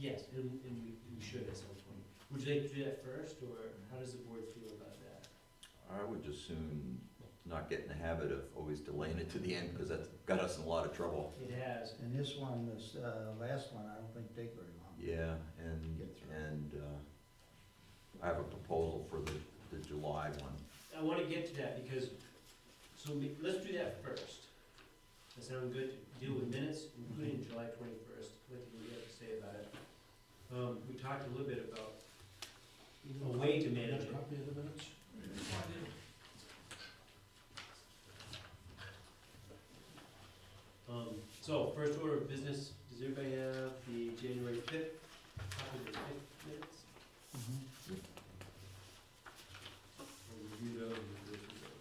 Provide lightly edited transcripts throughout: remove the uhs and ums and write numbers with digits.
Yes, and we should at some point. Would you like to do that first, or how does the board feel about that? I would just soon not get in the habit of always delaying it to the end, because that's got us in a lot of trouble. It has. And this one, this last one, I don't think take very long. Yeah, and, Get through. I have a proposal for the July one. I want to get to that because, let's do that first. That sound good? Deal with minutes, including July 21st. What do we have to say about it? We talked a little bit about a way to manage it. Copy of the minutes? So, first order of business, does everybody have the January 5th, copy of the 5th minutes? We'll review those and go through those.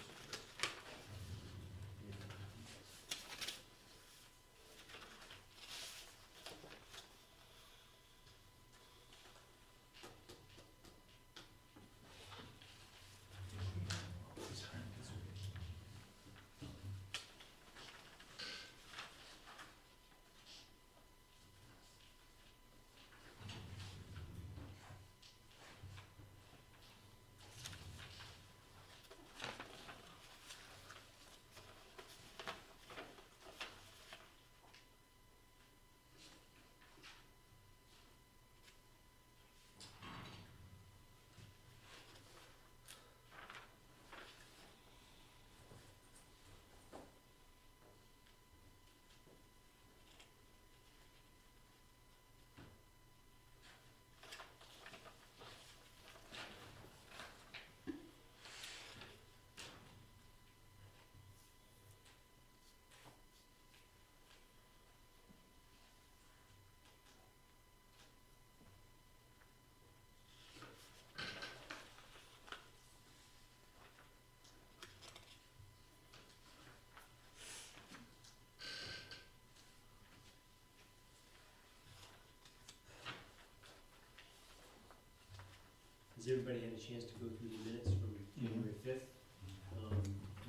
Has everybody had a chance to go through the minutes from January 5th?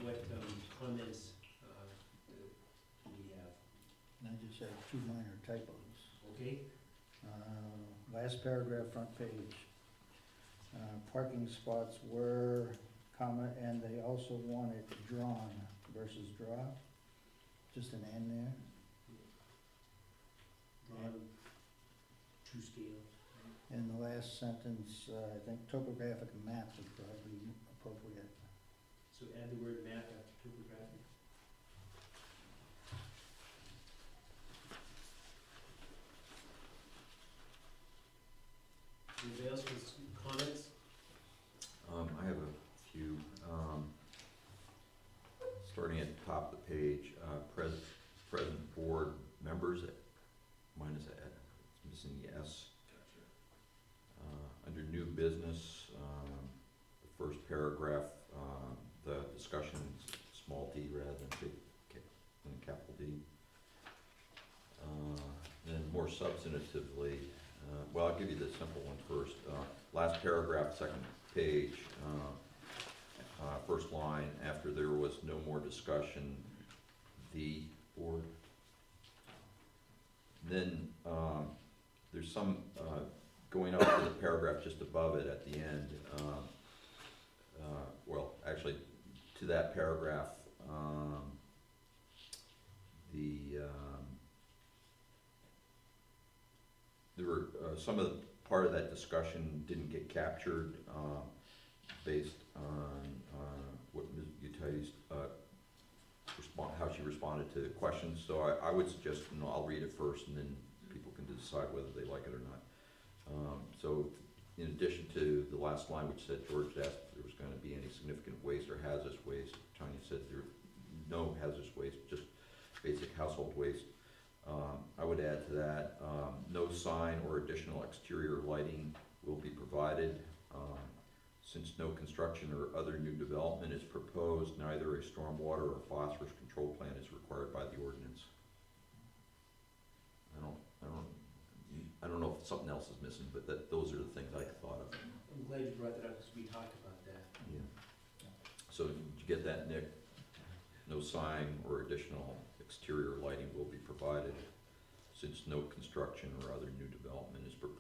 What comments do we have? And I just have two minor typos. Okay, Last paragraph, front page. Parking spots were, comma, and they also want it drawn versus draw. Just an N there. drawn to scale. And the last sentence, I think topographic map is probably appropriate. So add the word map after topographic. Anybody else with comments? I have a few. Starting at the top of the page, present board members, mine is at, it's missing the S. Under new business, the first paragraph, the discussion, small d rather than capital D. Then more substantively, well, I'll give you the simple one first. Last paragraph, second page, first line, after there was no more discussion, the board. Then there's some, going up to the paragraph just above it at the end, well, actually, to that paragraph, there were, some of the, part of that discussion didn't get captured, based on, what Ms. Uti's, how she responded to questions, so I would suggest, I'll read it first, and then people can decide whether they like it or not. So, in addition to the last line, which said George asked if there was going to be any significant waste or hazardous waste, Tanya said there no hazardous waste, just basic household waste. I would add to that, no sign or additional exterior lighting will be provided. Since no construction or other new development is proposed, neither a stormwater or phosphorus control plan is required by the ordinance. I don't know if something else is missing, but those are the things I thought of. I'm glad you brought that up because we talked about that. Yeah. So did you get that, Nick? No sign or additional exterior lighting will be provided since no construction or other new development is proposed.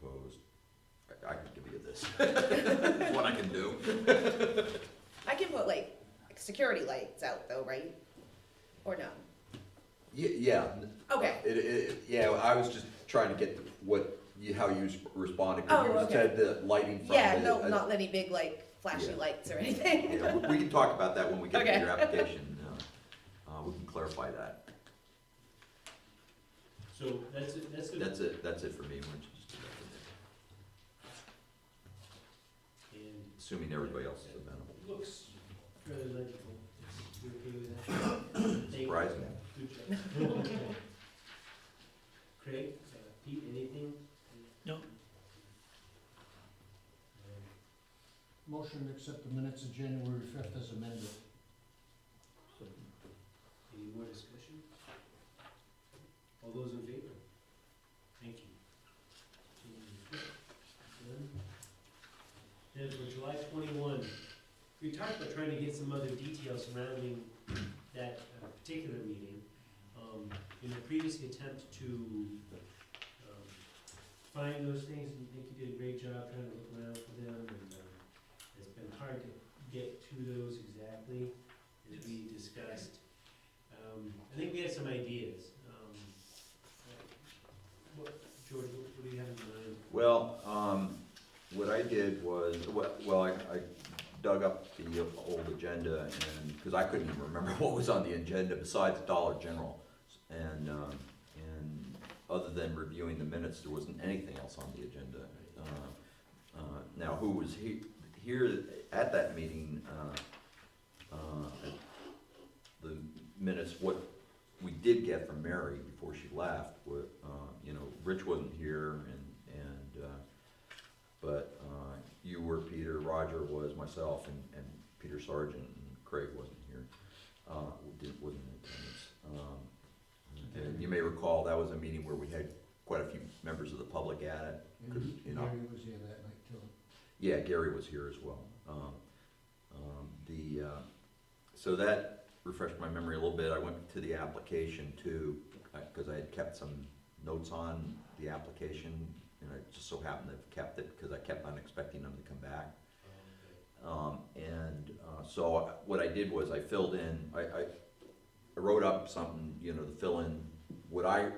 is. That's what I can do. I can put like security lights out though, right? Or no? Yeah, Okay, yeah, I was just trying to get how you responded, Oh, because you okay. said the lighting from the. yeah, no, not any big like flashy Yeah. lights or anything. Yeah, we can talk about that when we get to Okay. your application, we can clarify that. So that's it, that's it. That's it for me, why don't you just do that, And assuming everybody else is amenable. looks fairly legible. You okay with that? Thank you. Surprising. Good job. Craig, Pete, anything? No. Motion to accept the minutes of January 5th as amended. Any more discussion? All those in favor? Thank you. Done. Then for July 21, we talked about trying to get some other details surrounding that particular meeting. In the previous attempt to find those things, and I think you did a great job trying to look around for them, and it's been hard to get to those exactly, as we discussed. I think we had some ideas. George, what do you have in mind? Well, what I did was, I dug up the old agenda, and, because I couldn't even remember what was on the agenda besides Dollar General. And other than reviewing the minutes, there wasn't anything else on the agenda. Now, who was here at that meeting, the minutes, what we did get from Mary before she left, Rich wasn't here, but you were, Peter, Roger was, myself, and Peter Sargent, and Craig wasn't here, wasn't in attendance. And you may recall, that was a meeting where we had quite a few members of the public at it. And You know. Gary was here that night too. Yeah, Gary was here as well. So that refreshed my memory a little bit. I went to the application too, because I had kept some notes on the application, and I just so happened to have kept it, because I kept on expecting them to come back. So what I did was I filled in, I wrote up something, to fill in what I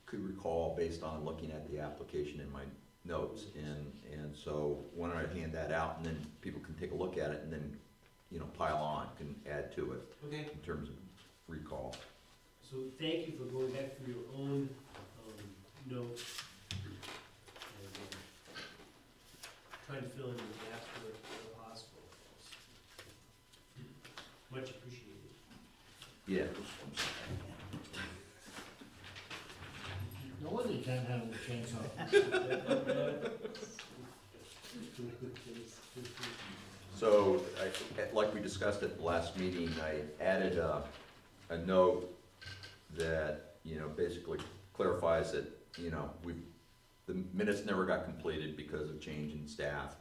could recall based on looking at the application in my notes. And so why don't I hand that out, and then people can take a look at it, and then, pile on, can add to it Okay, in terms of recall. so thank you for going back through your own notes. And, trying to fill in the gaps where possible. Much appreciated. Yeah. No wonder you can't handle the chainsaw. So, like we discussed at the last meeting, I added a note that, basically clarifies that, the minutes never got completed because of change in staff.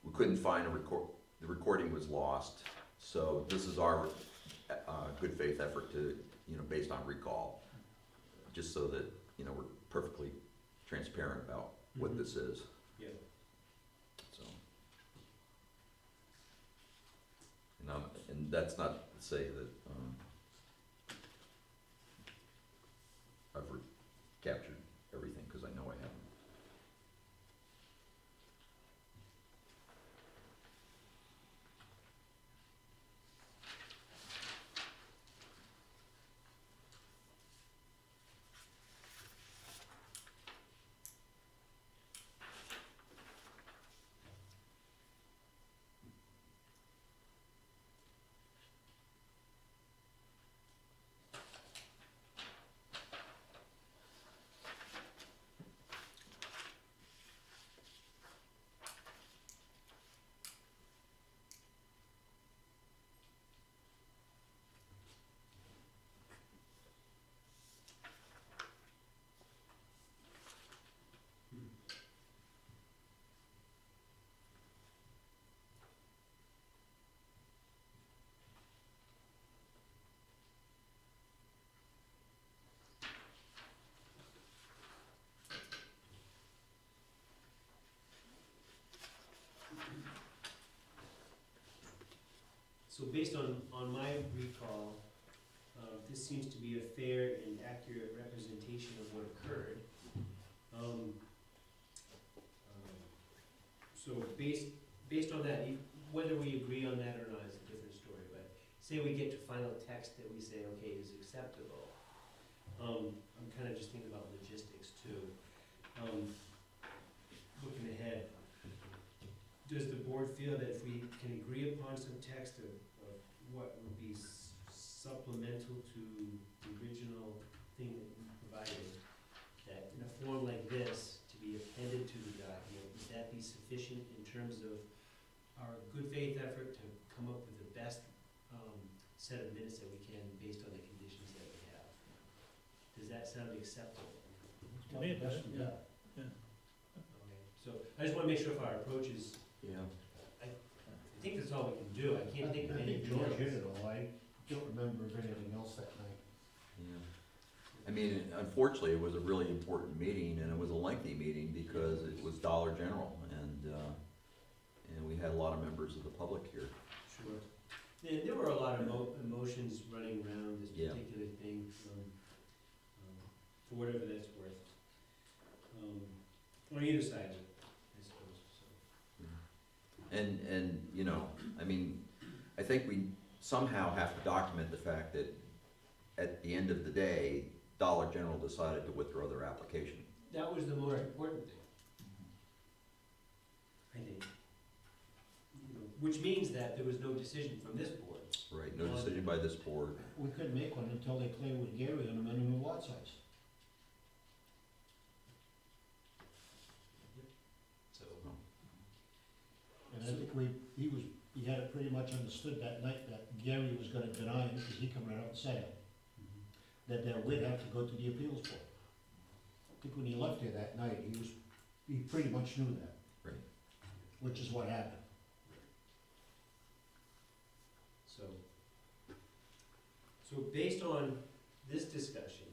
We couldn't find the recording was lost. So this is our good faith effort to, based on recall, just so that, we're perfectly transparent about what this is. Yeah. So. And that's not to say that, I've captured everything, because I know I haven't. So based on my recall, this seems to be a fair and accurate representation of what occurred. So based on that, whether we agree on that or not is a different story, but say we get to final text that we say, okay, is acceptable. I'm kinda just thinking about logistics too. Looking ahead, does the board feel that if we can agree upon some text of what would be supplemental to the original thing that we provided, that in a form like this, to be appended to the document, would that be sufficient in terms of our good faith effort to come up with the best set of minutes that we can based on the conditions that we have? Does that sound acceptable? To me, it does, yeah. Okay, so I just wanna make sure if our approach is, Yeah. I think that's all we can do, I can't think of I think anything George hit else. it all, I don't remember of anything else that night. Yeah. I mean, unfortunately, it was a really important meeting, and it was a lengthy meeting because it was Dollar General, and we had a lot of members of the public here. Sure. There were a lot of emotions running around this Yeah. particular thing, for whatever that's worth. On either side of it, I suppose, so. And, you know, I mean, I think we somehow have to document the fact that at the end of the day, Dollar General decided to withdraw their application. That was the most important thing. I think. You know, which means that there was no decision from this board. Right, no decision by this board. We couldn't make one until they cleared with Gary on the minimum lot size. So, And I think he had it pretty much understood that night that Gary was gonna deny it, because he come right out and said it, that we'd have to go to the appeals board. I think when he left here that night, he pretty much knew that. Right. Which is what happened. so based on this discussion,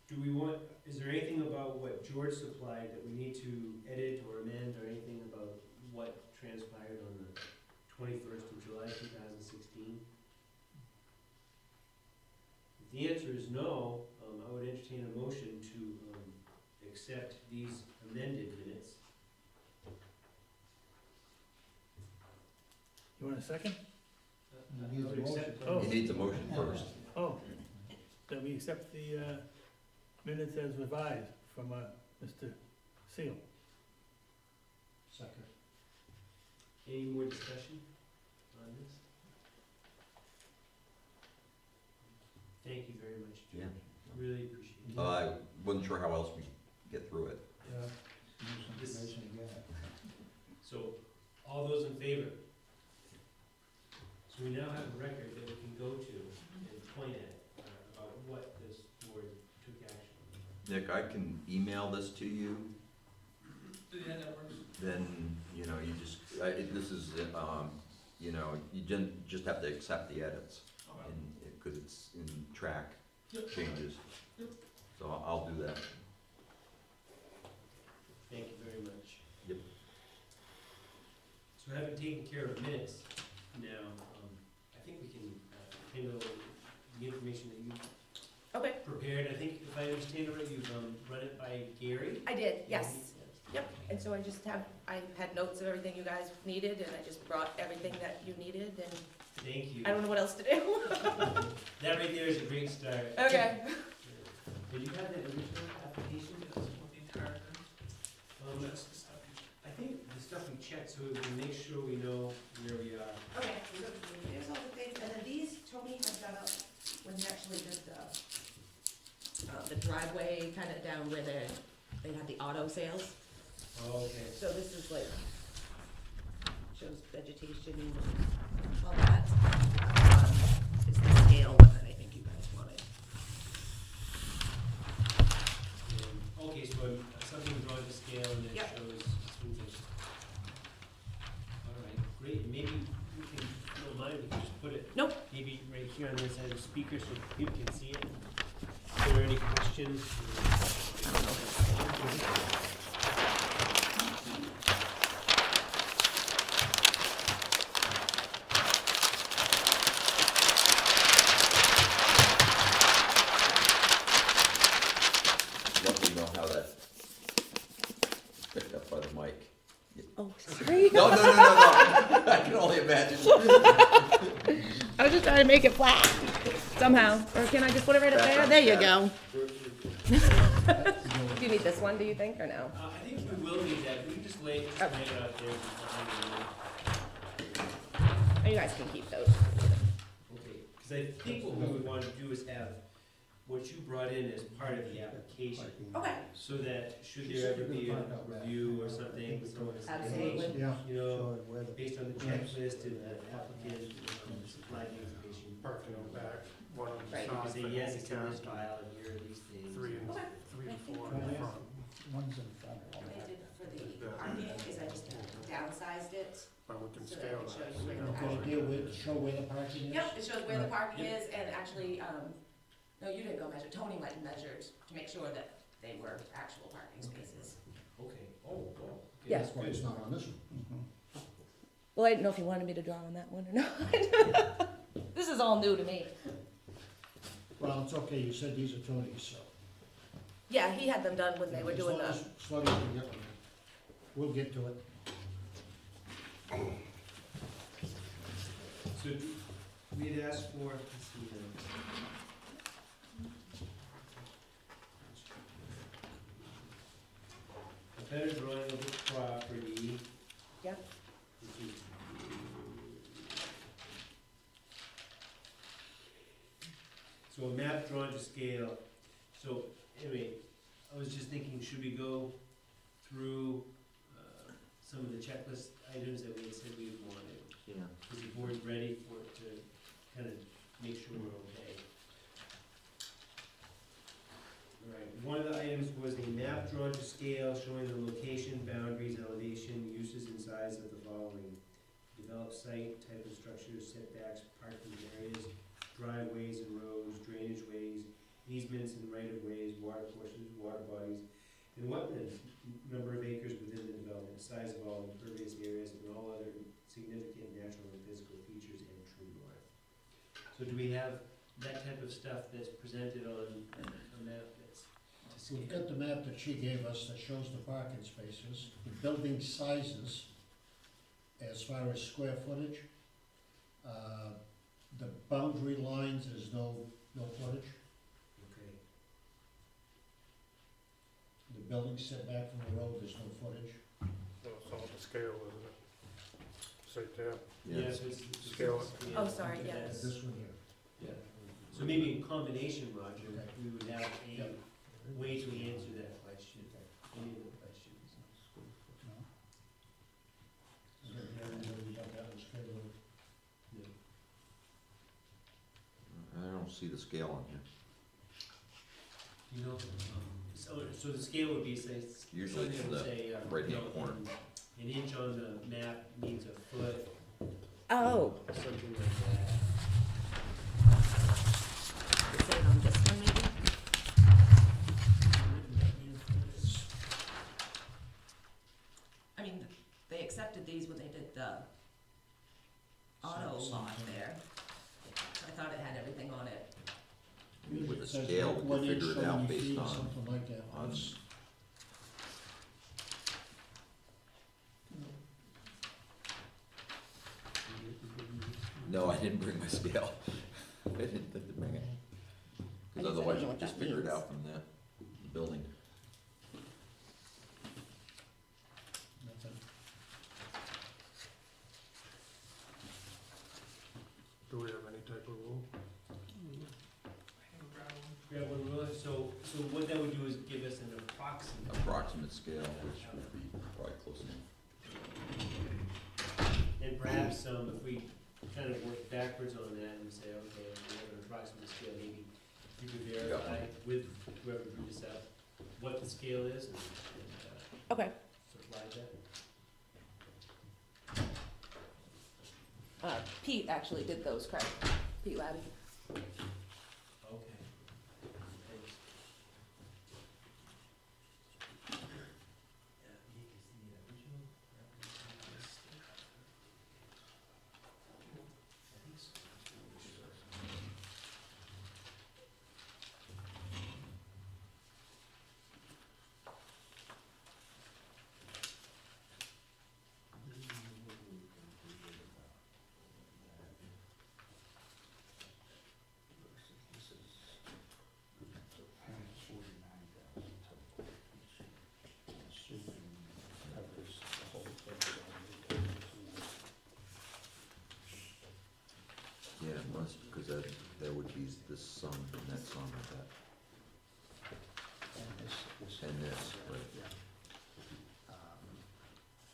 do we want, is there anything about what George supplied that we need to edit or amend, or anything about what transpired on the 21st of July, 2016? If the answer is no, I would entertain a motion to accept these amended minutes. You want a second? I Needs a would accept- motion. He needs a motion first. Oh, that we accept the minutes as revised from Mr. Seal. Second. Any more discussion on this? Thank you very much, George. Yeah. Really appreciate it. I wasn't sure how else we get through it. Use information again. So, all those in favor? So we now have a record that we can go to and point at about what this board took action on. Nick, I can email this to you, Yeah, that works. then, you know, you just, this is, you know, you just have to accept the edits. Because it's in track changes. So I'll do that. Thank you very much. Yep. So having taken care of minutes now, I think we can handle the information that you Okay, prepared. I think if I understand it right, you've run it by Gary? I did, yes. Yep, and so I had notes of everything you guys needed, and I just brought everything that you needed, and Thank you. I don't know what else to do. That right there is a great start. Okay. Did you have the original application? I think the stuff we checked, so we can make sure we know where we are. Okay, there's all the things, and then these Tony had done up when he actually did the driveway kind of down where they had the auto sales. Oh, okay. So this is like, shows vegetation and all that. It's the scale one that I think you guys wanted. Okay, so something drawn to scale and it Yep. shows swings. All right, great. Maybe we can, if you don't mind, we can just put it. Nope. Maybe right here on this side of the speaker so people can see it. Are there any questions? Oh, sorry. No, no, no, no, no, I can only imagine. I was just trying to make it flat somehow. Or can I just put it right up there? There you go. Do you need this one, do you think, or no? I think we will need that, we can just lay it out there. Oh, you guys can keep those. Okay, because I think what we would want to do is have what you brought in as part of the application, Okay. so that should there ever be a review or something, someone says, hey, Absolutely. Yeah. you know, Show it where the based on the checklist and the applicant supplied the information. Parking on the back, one on the Right. You can side, say, for yes, it's in this handicap, file, and here are these things. three and Okay. four in the front. ones in front. What I did for the parking is I just downsized it. But we can So that scale it shows that. you where So the Okay, deal with, show where the parking is? Yep, it shows where the parking is, and actually, no, you didn't go measure, Tony went and measured to make sure that they were actual parking spaces. Okay, oh, well. okay, Yeah. that's That's why good. it's not on this one. Mhm. Well, I didn't know if you wanted me to draw on that one or not. This is all new to me. Well, it's okay, you said these are Tony's, so. Yeah, he had them done when they were doing the, As long as we get one. We'll get to it. So we had asked for, let's see, a better drawing of the property. Yep. Which is- So a map drawn to scale, so anyway, I was just thinking, should we go through, some of the checklist items that we had said we wanted? Yeah. Is the board ready for it to kind of make sure we're okay? All right, one of the items was a map drawn to scale showing the location, boundaries, elevation, uses and size of the following: developed site, type of structures, setbacks, parking areas, driveways and roads, drainage ways, easements and right-of-ways, water courses, water bodies, and wetlands, number of acres within the development, size of all impervious areas, and all other significant natural and physical features and true north. So do we have that type of stuff that's presented on a map that's to We've scale? got the map that she gave us that shows the parking spaces, the building sizes as far as square footage. The boundary lines, there's no footage. Okay, The building setback from the road, there's no footage. It's all the scale, isn't it? Say tab. yeah, so it's. Scale it. yeah, Oh, sorry, okay, yeah. that's- This one here. Yeah, so maybe in combination, Roger, Okay. we would have a Yep. way to answer that question, any of the questions. No? Is that the area where we got that was scaled? Yeah. I don't see the scale on here. You know, so the scale would be, say, Usually it's something that would the say, right-hand you know, corner. An inch on the map means a foot, oh, something like that. is it on this one maybe? I mean, they accepted these when they did the auto lot there. I thought it had everything on it. Usually With it the says scale, we 1 can inch, figure it so out many based feet, on, something like that. on No, I didn't bring my scale. I didn't think to bring it. I Because guess I otherwise don't you know could what just that figure it means. out from the building. Nothing. Do we have any type of rule? Yeah, when we look, so what that would do is give us an approximate. Approximate scale, which would be probably close enough. And perhaps, if we kind of work backwards on that and say, okay, we have an approximate scale, maybe you could verify with whoever drew this up, what the scale is and Okay. supply that. Pete actually did those, correct? Pete Labby. Okay. Thanks. Yeah, because the original reference is- I think so. list, because that would be this sum and that sum of that, And this. and this, right? Yeah.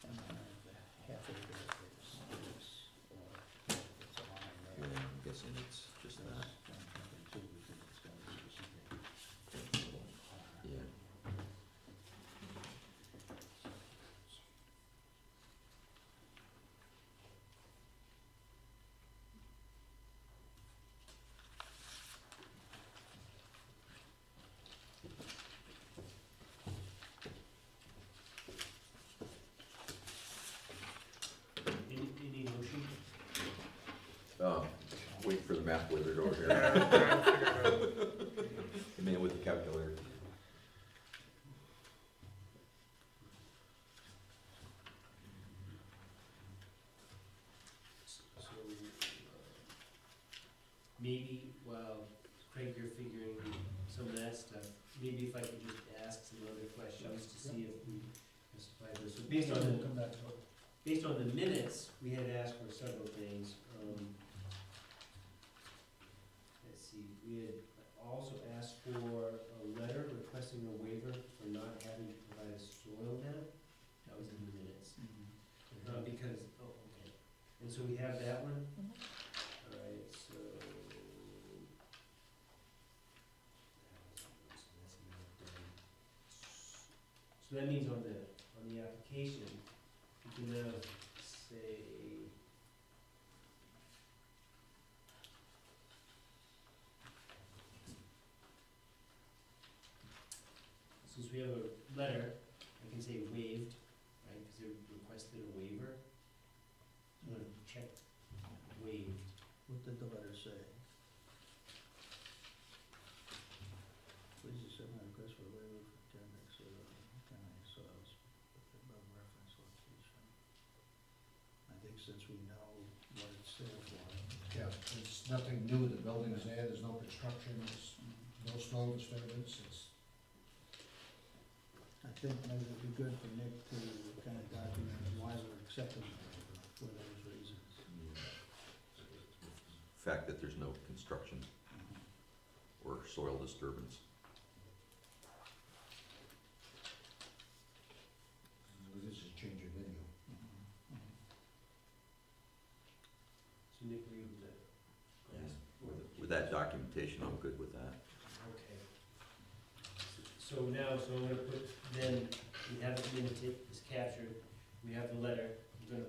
And then the half acre is, or it's a line Yeah, there. I'm guessing it's just that, Too, because it's gonna be specific. yeah. Any motion? Wait for the math wizard over here, Yeah, trying to figure it out. the man with the calculator. So, maybe while Craig, you're figuring some of that stuff, maybe if I could just ask some other questions to see if we can supply those. So based on the, Come back to it. based on the minutes, we had asked for several things. Let's see, we had also asked for a letter requesting a waiver for not having to provide a soil map. That was in the minutes. Because, oh, okay. And so we have that one? Mhm. All right, so. So that means on the application, you can now say. Since we have a letter, I can say waived, right, because they requested a waiver. I'm gonna check waived. What did the letter say? Please accept my request for a waiver for 10 county soils above reference location. I think since we know what it's there for. Yeah, it's nothing new, the building is there, there's no construction, there's no soil disturbance, it's, I think maybe it'd be good for Nick to kind of document why we're accepting the waiver for those reasons. Fact that there's no construction or soil disturbance. this is changing venue. So Nick, were you able to? With that documentation, I'm good with that. Okay. So now, so I'm gonna put, then, we have the minute is captured, we have the letter, I'm gonna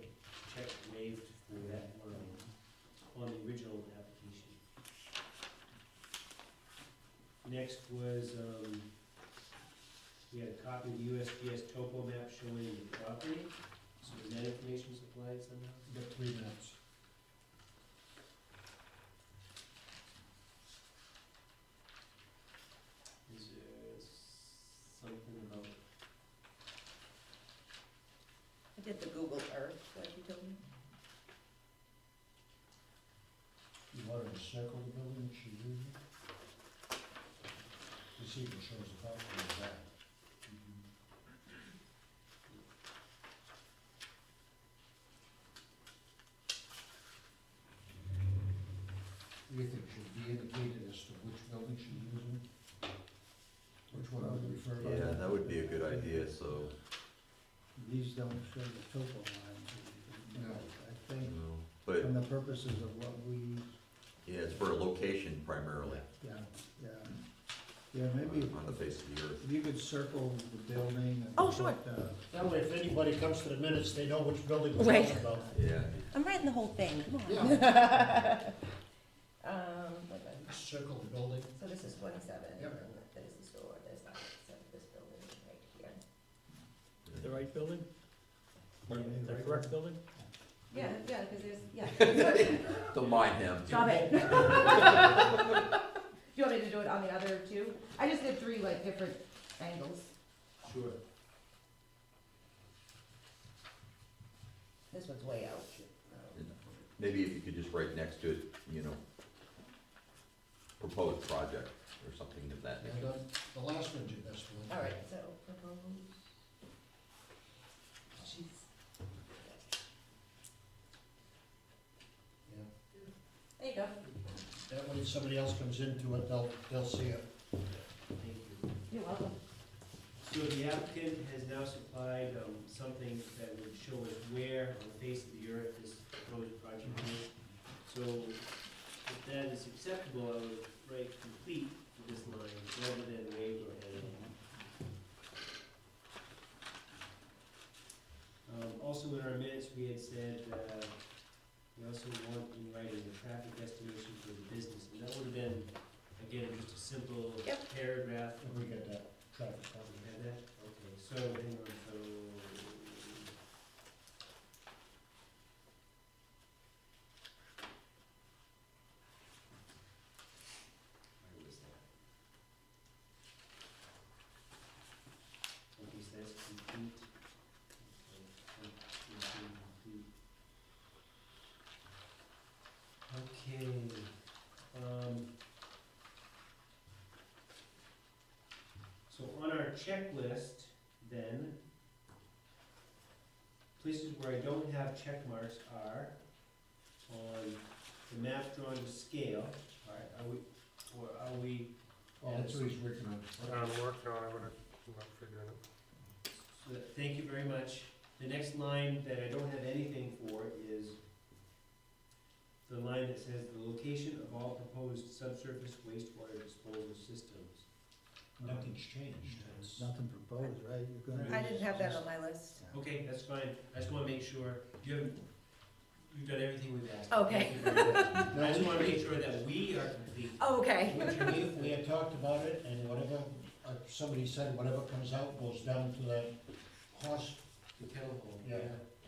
check waived for that line on the original application. Next was, we had a copy of the USGS topo map showing the property, so is that information supplied somehow? You got 3 minutes. Is there something about, I did the Google Earth, like you told me. You wanted to circle the building, she used it. This even shows the property is that. What do you think, should be indicated as to which building she's using? Which one would refer to? Yeah, that would be a good idea, so, These don't show the topo lines. No. I think you know, but, from the purposes of what we, yeah, it's for a location primarily, yeah, yeah. Yeah, maybe on the face of the earth. if you could circle the building and. Oh, sure. put, That way, if anybody comes to the minutes, they know which building we're Right. talking about. Yeah, I'm writing the whole thing, come on. Yeah, Okay. circle the building. So this is 27, Yep. and there's the store, there's that, so this building right here. The right building? Pardon me, The right? correct building? Yeah, yeah, because there's, yeah. don't mind him. Stop it. Do you want me to do it on the other two? I just did 3 like different angles. sure. This one's way out. Maybe if you could just write next to it, you know, proposed project or something of that And nature. the last one's your best one. All right, so propose. Jeez. Yeah. There you go. when somebody else comes into it, they'll see it. Thank you. You're welcome. So the applicant has now supplied, something that would show us where on the face of the earth this proposed project is. So if that is acceptable, I would write complete for this line, rather than waived or edited. Also in our minutes, we had said, we also want in writing the traffic estimation for the business, and that would have been, again, just a simple Yep. paragraph. And we get that traffic You covered. had that? Okay, so, hang on, so. Where was that? Okay, so that's complete. Okay, so on our checklist, then, places where I don't have check marks are on the map drawn to scale, alright, are we, Oh, that's what he's working on. I'm working on it, but I'm not figuring it. so thank you very much. The next line that I don't have anything for is the line that says the location of all proposed subsurface wastewater disposal systems. Nothing's changed. It's nothing proposed, right? You're gonna. I didn't have that on my list. Okay, that's fine, I just wanna make sure, you've done everything we've asked. Okay. Thank you very much. I just wanna make sure that we are complete. Oh, okay. We had talked about it, and whatever, somebody said whatever comes out goes down to that horse. The kettle hole, Yeah.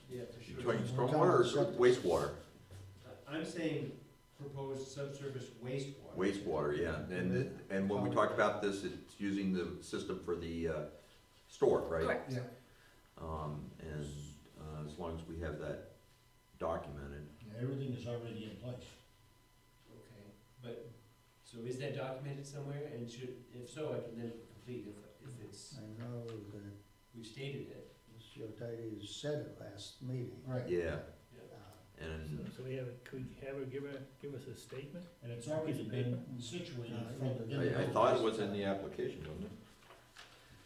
yeah, for You sure. talking stormwater or wastewater? I'm saying proposed subsurface wastewater. Wastewater, yeah, and when we talked about this, it's using the system for the, store, right? Correct. Yeah. And, as long as we have that documented, Yeah, everything is already in place. Okay, but, so is that documented somewhere, and should, if so, I can then complete if it's, I know that we've stated it. Mr. Otidy said it last meeting. Right. yeah, Uh, and, So we have, could we have her give us a statement? And it's already been situated from the. in the I thought it was in the application, wasn't it?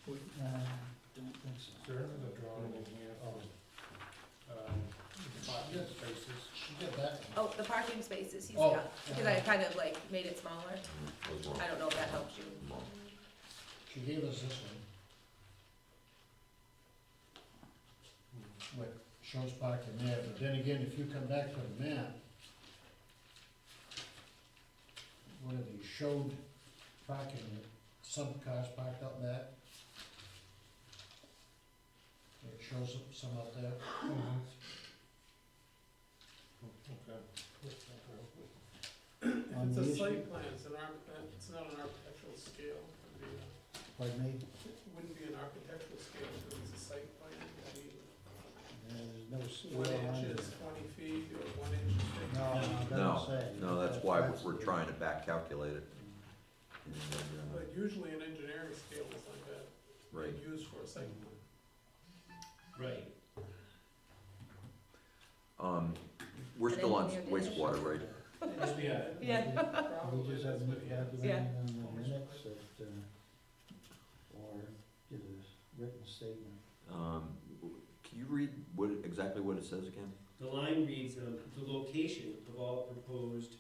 Don't think so. There is a drawing in here of, parking spaces. She did that. Oh, the parking spaces he's Oh, got, because I kind of like made it smaller. I was wrong. I don't know if that helps you. Wrong. She gave us this one. What shows parking there, but then again, if you come back to the map, one of these showed parking, some cars parked up there. It shows some up there. On It's the a issue, site plan, it's not an architectural scale, pardon me, it wouldn't be an architectural scale, if it was a site plan, I mean, there's no scale 1 on inch it. is 20 feet, or 1 inch is 50 No, feet. it No, doesn't say. no, that's why we're the- trying to back calculate it. And, But usually an engineering scale is like that, right, used for a site plan. Right. we're still on engineer did it. wastewater, right? Yes, we are. Yeah. Probably We just that's have what he has. documented on the minutes that, or get a written statement. Can you read exactly what it says again? The line reads, the location of all proposed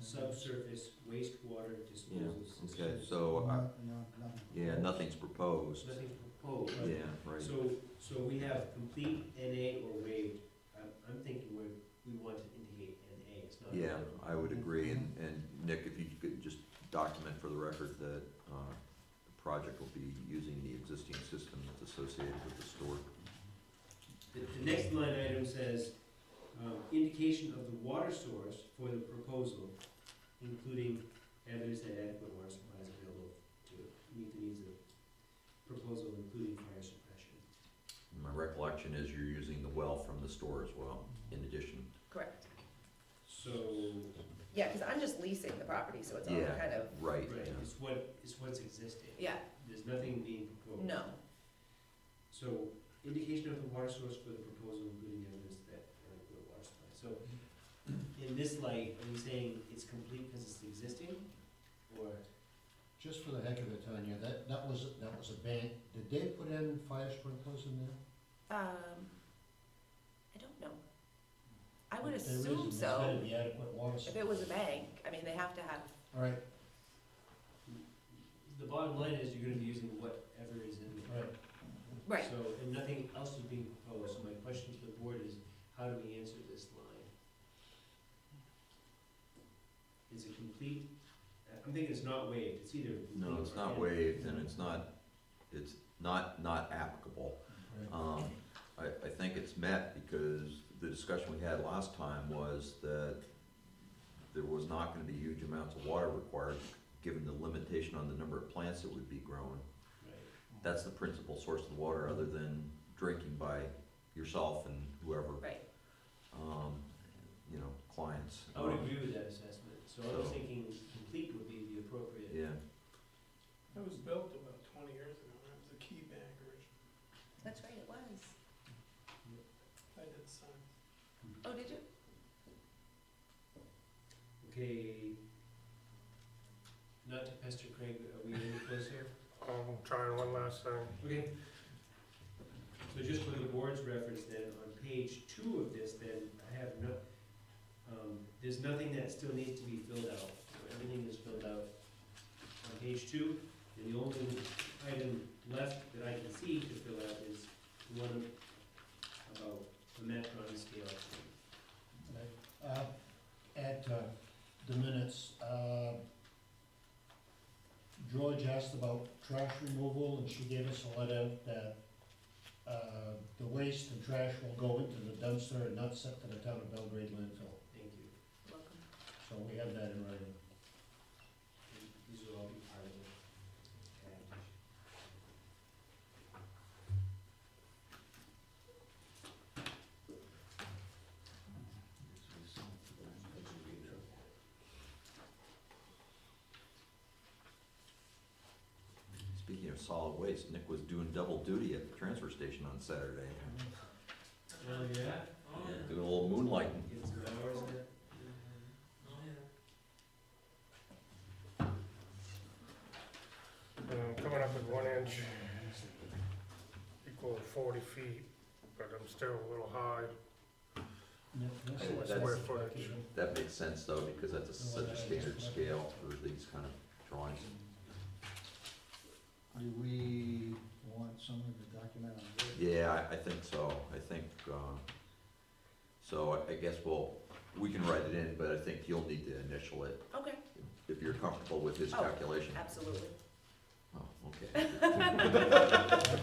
subsurface wastewater disposal systems. Okay, so, No. yeah, nothing's proposed. Nothing proposed. Yeah, right. So we have complete NA or waived. I'm thinking we want to indicate NA, it's not. Yeah, I would agree, and Nick, if you could just document for the record that, the project will be using the existing system that's associated with the store. The next line item says, indication of the water source for the proposal, including evidence that adequate water supply is available to meet the needs of the proposal, including fire suppression. My recollection is you're using the well from the store as well, in addition. Correct. So, Yeah, because I'm just leasing the property, so it's all Yeah. kind of, Right, right, yeah. it's what's existing. yeah, There's nothing being proposed. no. So, indication of the water source for the proposal, including evidence that adequate water supply. So, in this light, are we saying it's complete because it's existing? Or, Just for the heck of it, Tanya, that was a bank. Did they put in fire sprinklers in there? I don't know. I would If there assume isn't, there's gotta so. be adequate water supply. If it was a bank, I mean, they have to have, All right, the bottom line is you're gonna be using whatever is in there. right. right, So, and nothing else is being proposed, so my question to the board is, how do we answer this line? Is it complete? I'm thinking it's not waived, it's either complete No, it's or not and. waived, and it's not applicable. Right. I think it's met because the discussion we had last time was that there was not gonna be huge amounts of water required, given the limitation on the number of plants that would be grown. Right. That's the principal source of the water, other than drinking by yourself and whoever, right. you know, clients. I would agree with that assessment, so I was So- thinking complete would be the appropriate. Yeah, That was built about 20 years ago, that was a key bank originally. That's right, it was. I did sign. Oh, did you? Okay. Not to pester Craig, are we any closer? I'm trying one last thing. Okay. So just for the board's reference then, on page 2 of this then, I have no, there's nothing that still needs to be filled out. So everything is filled out on page 2. And the only item left that I can see to fill out is the one about the Metron scale. At the minutes, George asked about trash removal, and she gave us a letter that the waste and trash will go into the dumpster and not sent to the town of Belgrade landfill. Thank you. Welcome. So we have that in writing. These will all be part of the package. speaking of solid waste, Nick was doing double duty at the transfer station on Saturday. Oh, yeah? Doing a little moonlighting. Get some hours in it? And I'm coming up with 1 inch equal 40 feet, but I'm still a little high. Nick, can I see what That's- Square size footage. package? That makes sense though, because that's such a standard scale for these kind of drawings. Do we want someone to document on this? Yeah, I think so. I think, so I guess we can write it in, but I think you'll need to initial it Okay, if you're comfortable with his Oh. calculation. absolutely. Oh, okay. Thank you, Tom.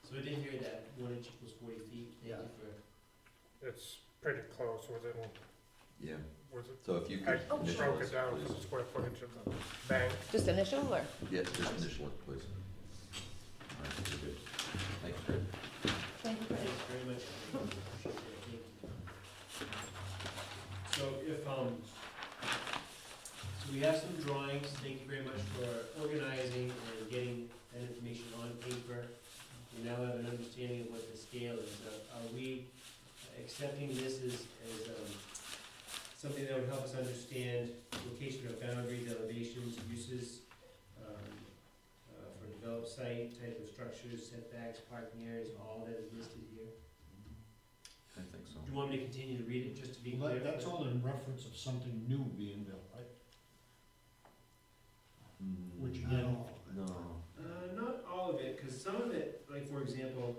So I did hear that 1 inch equals 40 feet. Thank you for. It's pretty close within, Yeah, was it? so if you I could initial broke this, it down for please. the square footage of the bank. Just initial or? Yeah, just initial it, please. All right, very good. Thank you, Fred. Thank you, Craig. Thanks very much. Appreciate it. Thank you. So if, so we have some drawings, thank you very much for organizing and getting that information on paper. We now have an understanding of what the scale is. Are we accepting this as something that would help us understand location of boundaries, elevations, uses, for developed site, type of structures, setbacks, parking areas, all that is listed here? I think so. Do you want me to continue to read it, just to be Well, clear? that's all in reference of something new being built, right? Which again, No. Not all of it, because some of it, like, for example,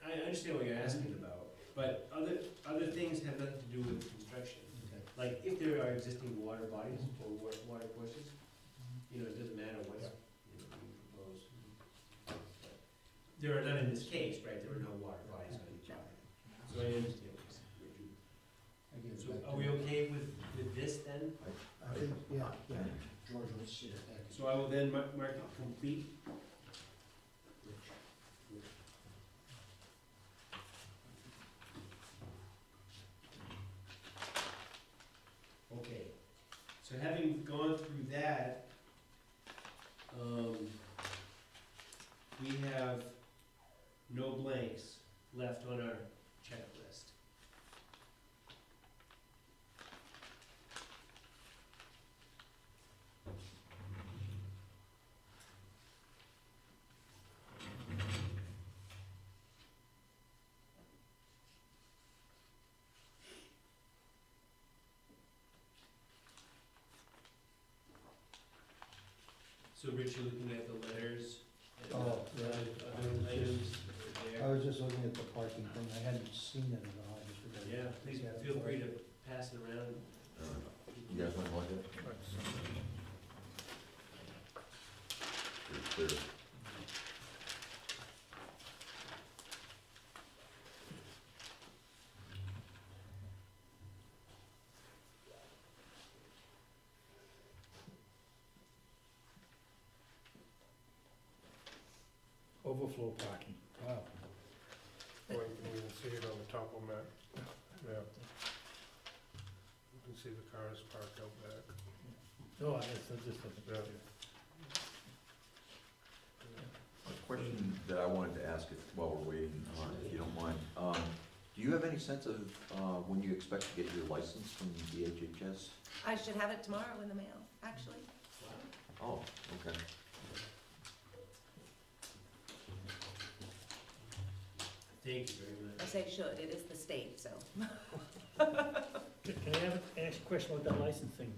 I understand what you're asking about, but other things have nothing to do with construction. okay. Like, if there are existing water bodies or water courses, you know, it doesn't matter what's, you know, being proposed. There are none in this case, right, there are no water bodies on each other. So I understand what you're I give it So back are to we you. okay with this then? I think, yeah, yeah. George, let's see the package. So I will then mark it complete. Okay, so having gone through that, Rich, you're looking at the letters and Oh, yeah. other items that I are was just looking at the parking thing, I hadn't seen it at all, I just figured. there. Yeah, please Yeah, feel free to pass it around. You guys want to look at it? Pretty clear. Overflow parking, wow. Or you can even see it on the top of that map. You can see the cars parked out back. No, that's just a Yeah. picture. A question that I wanted to ask, while we're waiting, if you don't mind, do you have any sense of, when you expect to get your license from the HHS? I should have it tomorrow in the mail, actually. Oh, okay. Thank you very I much. say should, it is the state, so. Can I ask a question about that licensing?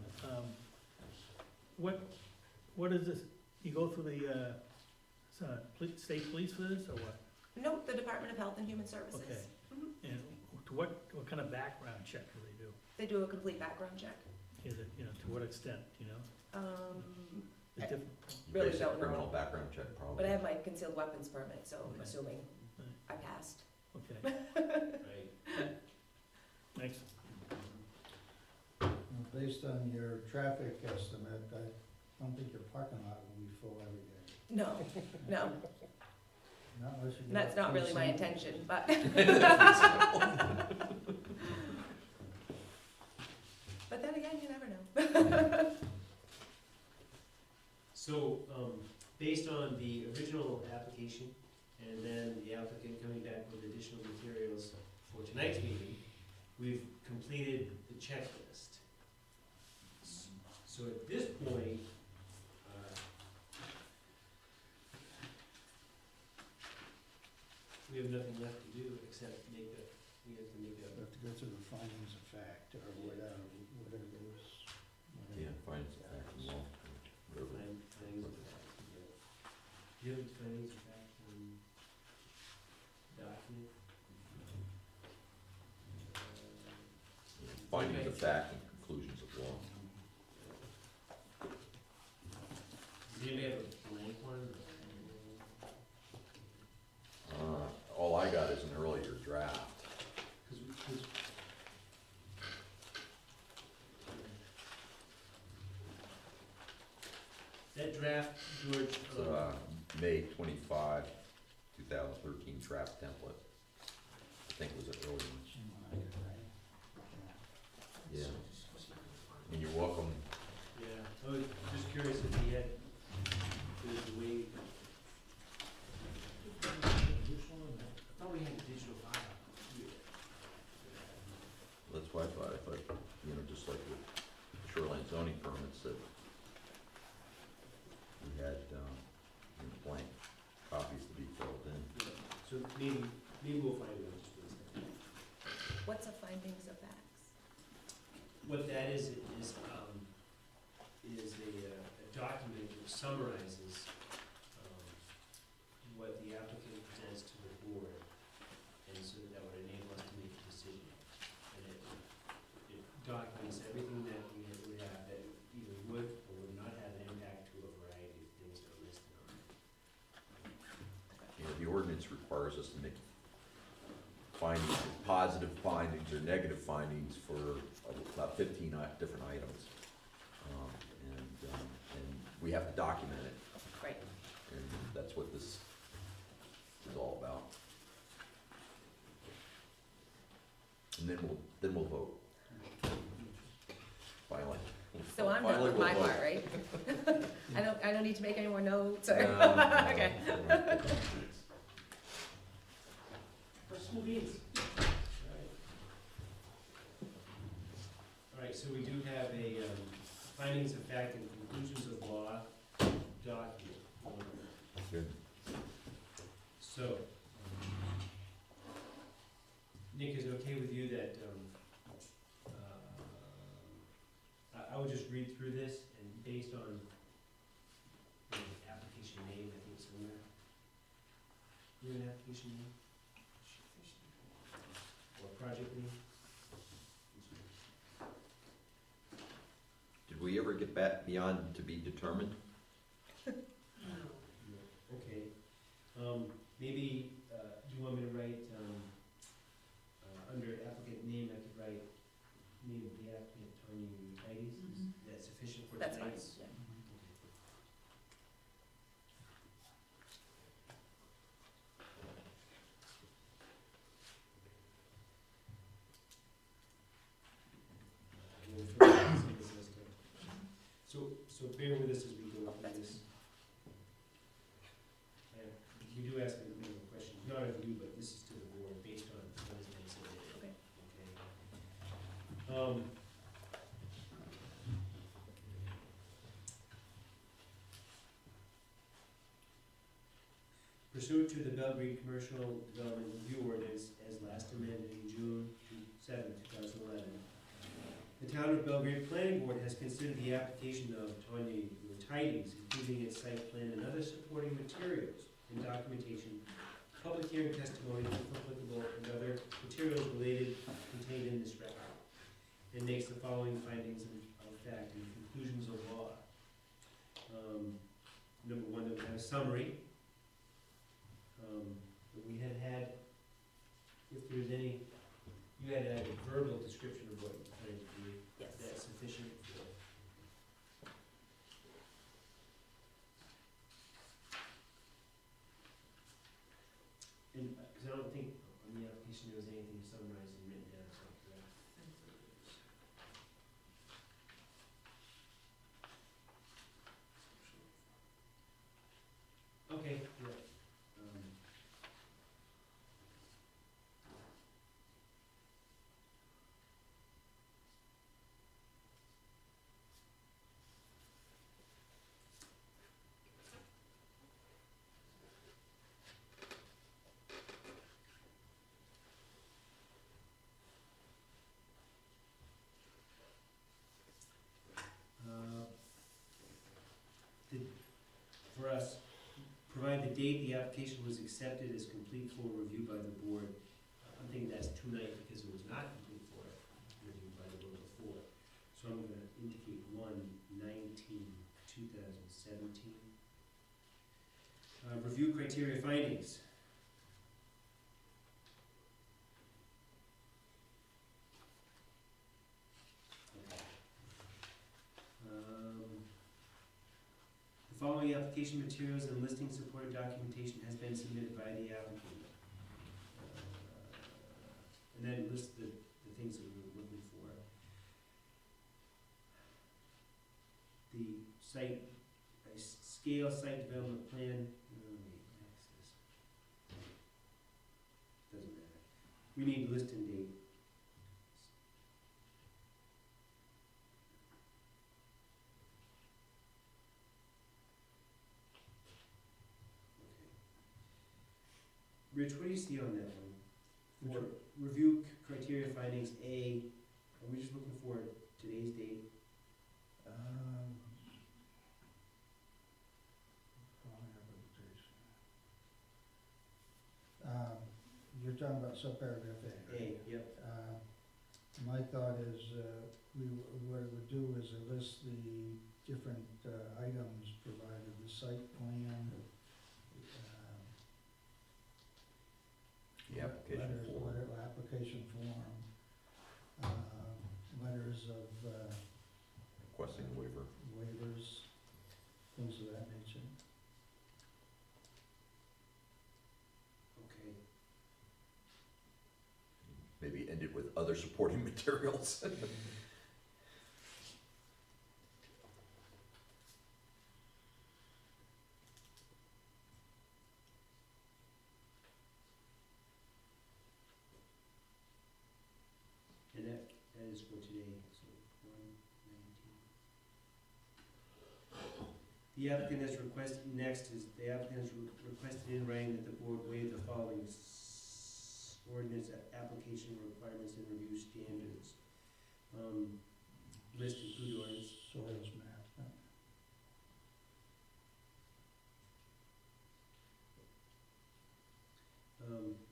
What is this, you go through the, state police for this, or what? Nope, the Department of Health and Human Services. Okay. Mhm. And to what kind of background check do they do? They do a complete background check. Is it, to what extent, you know? Is it diff- Really Basic don't know. criminal background check, probably. But I have my concealed weapons permit, so I'm Okay. assuming Right. I passed. Okay, Right. thanks. Based on your traffic estimate, I don't think your parking lot will be full every day. No, no, Not unless you. and that's not really my intention. intention, but. But then again, you never know. So, based on the original application, and then the applicant coming back with additional materials for tonight's meeting, we've completed the checklist. So at this point, we have nothing left to do except we have to make You a, have to go through the findings of fact, or whatever it is. Yeah, findings of fact and law, whatever. findings of fact. Yeah. Do you have findings of fact document? Findings of fact and conclusions of law. Does anybody have a blank one? All I got is an earlier draft. That draft, George, It's, May 25, 2013 draft template. I think it was an early one. Yeah. And you're welcome. yeah, I was just curious if he had, if there's a way. I thought we had a digital file. That's why I thought, just like with shoreline zoning permits, that we had, blank copies to be filled in. Yeah. So maybe we'll find one, just for a second. What's a findings of facts? What that is a document which summarizes, what the applicant presents to the board, and so that would enable us to make a decision. And it documents everything that we have that either would or would not have an impact to a variety of things that are listed on it. The ordinance requires us to make findings, positive findings or negative findings for about 15 different items. And we have to document it, Right. and that's what this is all about. And then we'll vote. Finally. So I'm done Finally, with we'll my vote. part, right? I don't need to make any more notes or? No, Okay. no. For school meetings. All right, so we do have a findings of fact and conclusions of law document. Good. So, Nick, is it okay with you that, I would just read through this and based on the somewhere. You have an application name? Or project name? Did we ever get back beyond to be determined? Okay, maybe, do you want me to write, under applicant name, I could write name of the applicant, Tony Tides, is that sufficient for That's fine, tonight's? yeah. So bear with us as we go through this. If you do ask me any questions, not of you, but this is to the board, based on what has been submitted. Okay. Okay. Pursuant to the Belgrade Commercial Development Review Ordinance as last amended in June 7, 2011, the Town of Belgrade Planning Board has considered the application of Tanya Tides, including its site plan and other supporting materials and documentation, public hearing testimony, if applicable, and other materials related contained in this record, and makes the following findings of fact and conclusions of law. Number one, that we have a summary. That we had, if there's any, you had a verbal description of what you plan to do. Yes. That's sufficient for. And, because I don't think on the application there was anything summarized and written down, so, correct? Okay, yeah. For us, provide the date the application was accepted as complete for review by the board. I'm thinking that's tonight because it was not complete for review by the board before. So I'm gonna indicate 1/19/2017. Review criteria findings. The following application materials and listing supported documentation has been submitted by the applicant. And then list the things that we were looking for. The site, scale site development plan, doesn't matter. We need list and date. Rich, what do you see on that one? For review criteria findings, A, are we just looking for today's date? You're talking about subparagraph A. A, yep. My thought is, what it would do is it list the different items provided, the site plan, The application form. application form, letters of Requesting a waiver. waivers, things of that nature. Okay. Maybe end it with other supporting materials. And that is for today, so 1/19. The applicant has requested, next is, the applicant has requested in writing that the board waive the following ordinance application requirements and review standards. List include ordinance. Soils map.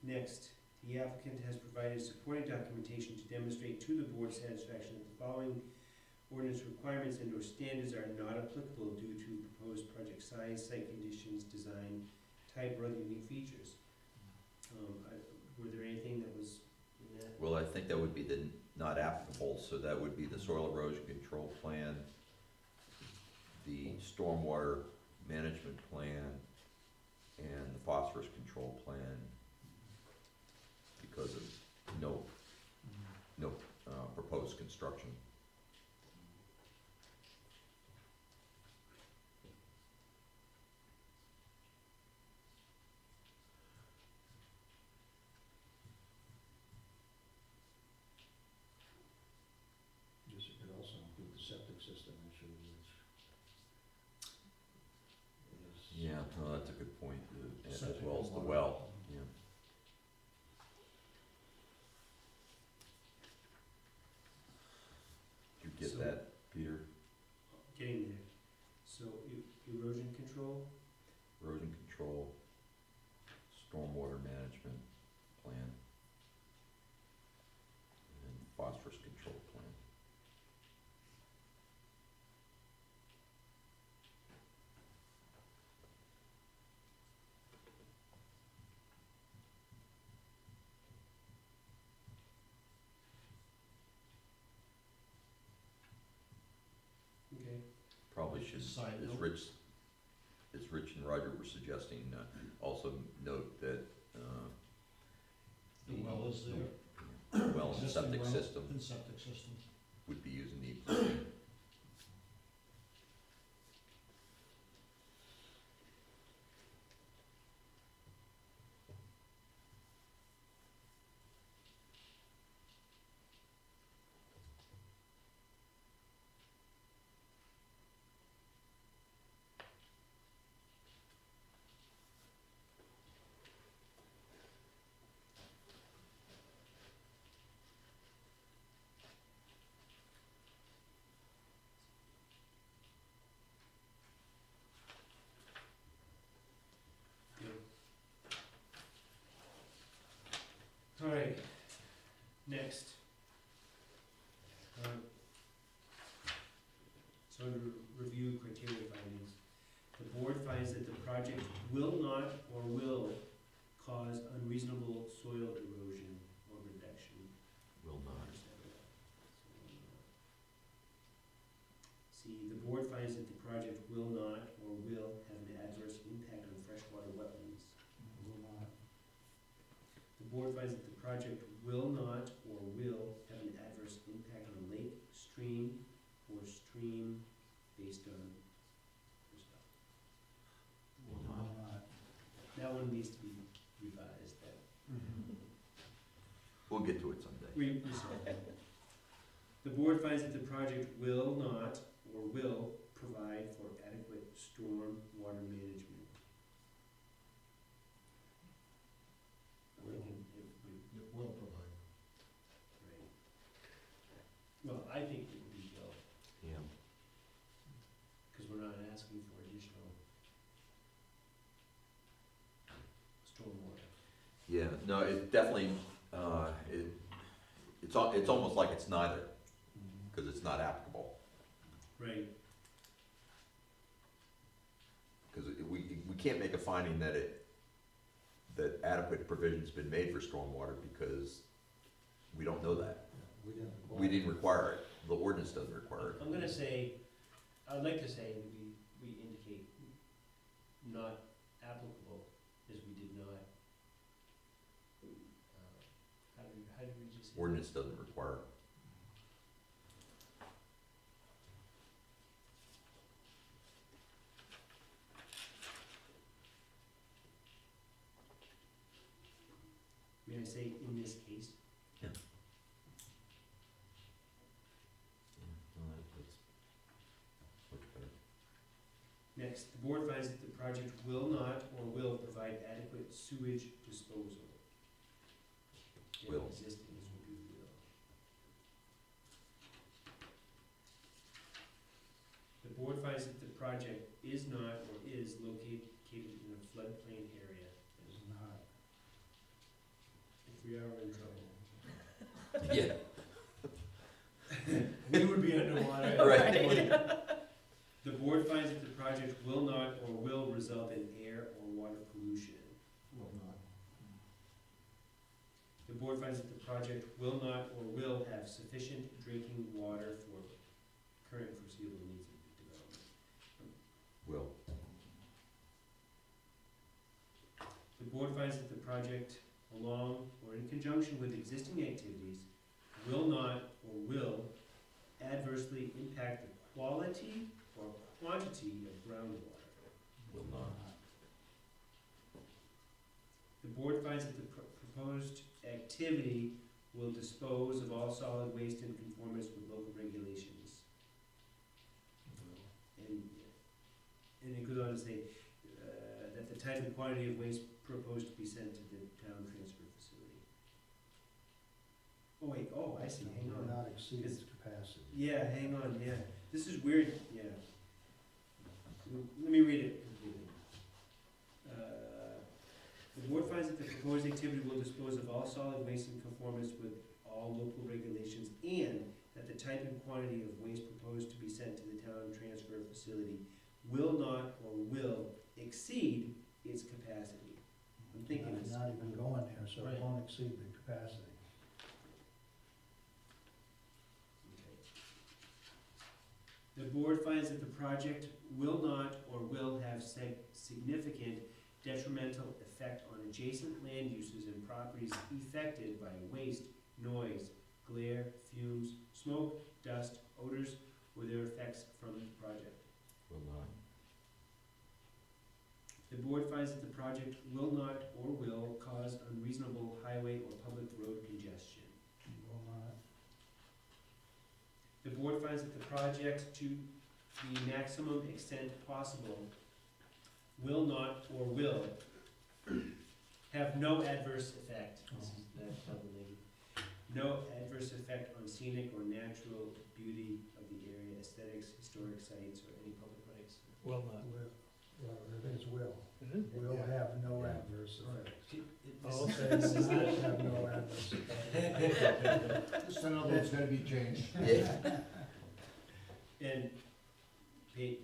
Next, the applicant has provided supporting documentation to demonstrate to the board's satisfaction that the following ordinance requirements and/or standards are not applicable due to proposed project size, site conditions, design, type, or other unique features. Were there anything that was in that? Well, I think that would be the not applicable, so that would be the soil erosion control plan, the stormwater management plan, and the phosphorus control plan, because of no proposed construction. Yes, it could also include the septic system issue, which is. Yeah, no, that's a good point, as Septic well and as the water. well, yeah. Did you get So- that, Peter? Getting there. So erosion control, Erosion control, stormwater management plan, and phosphorus control plan. okay. Probably should, Side as note. Rich and Roger were suggesting, also note that, The well is there. the well and Existing septic well system And septic system. would be using the existing. All right, next. So under review criteria findings, the board finds that the project will not or will cause unreasonable soil erosion or reduction. Will not. C, the board finds that the project will not or will have an adverse impact on freshwater wetlands. Will not. The board finds that the project will not or will have an adverse impact on lake, stream, or stream based on Will not. that one needs to be revised, that. We'll get to it someday. The board finds that the project will not or will provide for adequate storm water management. I'm thinking It will provide. right. Well, I think it would be will, Yeah. because we're not asking for additional stormwater. Yeah, no, it definitely, it's almost like it's neither, because it's not applicable. Right, Because we can't make a finding that that adequate provision's been made for stormwater, because we don't know that. We didn't require it, the ordinance doesn't require it. I'm gonna say, I'd like to say that we indicate not applicable, as we did not. How did we just say that? Ordinance doesn't require it. May I say in this case? That's much better. Next, the board finds that the project will not or will provide adequate sewage disposal. Yeah, Will. Existing is what we will. The board finds that the project is not or is located in a floodplain area. Is not. we are in trouble. Yeah, We would be underwater. Right. The board finds that the project will not or will result in air or water pollution. Will not. The board finds that the project will not or will have sufficient drinking water for current and foreseeable needs of development. will, The board finds that the project, along or in conjunction with existing activities, will not or will adversely impact the quality or quantity of groundwater. will not, The board finds that the proposed activity will dispose of all solid waste in conformance with local regulations. And it goes on to say, that the type and quantity of waste proposed to be sent to the town transfer facility. Oh wait, oh, I see, hang Will on. not exceed its capacity. Yeah, hang on, yeah, this is weird, yeah. Let me read it completely. The board finds that the proposed activity will dispose of all solid waste in conformance with all local regulations, and that the type and quantity of waste proposed to be sent to the town transfer facility will not or will exceed its capacity. I'm thinking it's, Not even going there, so it Right. won't exceed the capacity. okay. The board finds that the project will not or will have significant detrimental effect on adjacent land uses and properties affected by waste, noise, glare, fumes, smoke, dust, odors, or their effects from the project. will not, The board finds that the project will not or will cause unreasonable highway or public road congestion. Will not. The board finds that the project, to the maximum extent possible, will not or will have no adverse effect. This is that double negative. No adverse effect on scenic or natural beauty of the area, aesthetics, historic sites, or any public rights. Will not. Well, it is will. Is it? Will Yeah. have no Yeah. adverse effect. Oh, Say will not have no adverse effect. Just another one's gotta be changed. yeah, And, Pete,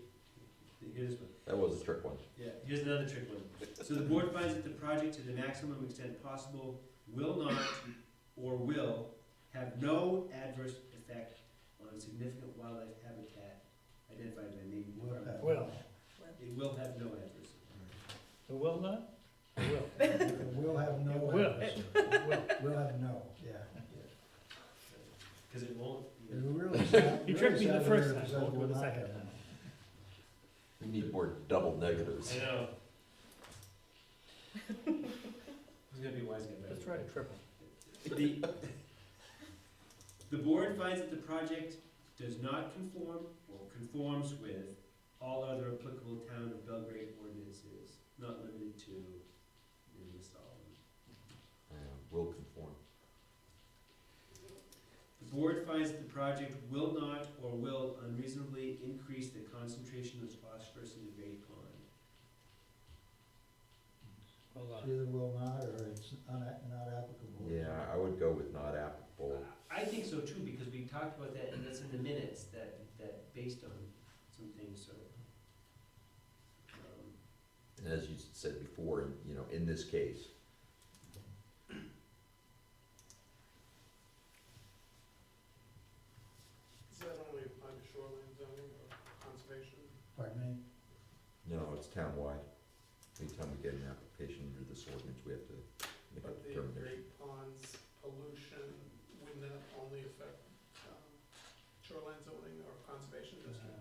here's one. that was a trick one. Yeah, here's another trick one. So the board finds that the project, to the maximum extent possible, will not or will have no adverse effect on significant wildlife habitat identified by Maine Will Department. have. Will. It will have no adverse effect. It will not? It will. Will have no It will. adverse It effect. will. Will have no, yeah. Cause it won't, It really sound- You really tricked me the sounded first weird time, if it said won't do it will the not second have time. no. We need more double negatives. I know. Who's gonna be wise guy? Let's try to triple. The board finds that the project does not conform or conforms with all other applicable town of Belgrade ordinances, not limited to, list all of them. Will conform, The board finds that the project will not or will unreasonably increase the concentration of phosphorus in the Great Pond. Will not. Either will not or it's not applicable. yeah, I would go with not applicable, I think so too, because we talked about that, and that's in the minutes, that based on some things, so. and as you said before, in this case, Does that only apply to shoreline zoning or conservation? Pardon me? no, it's townwide. Anytime we get an application under this ordinance, we have to make a But the determination. Great Ponds pollution, wouldn't that only affect shoreline zoning or conservation district?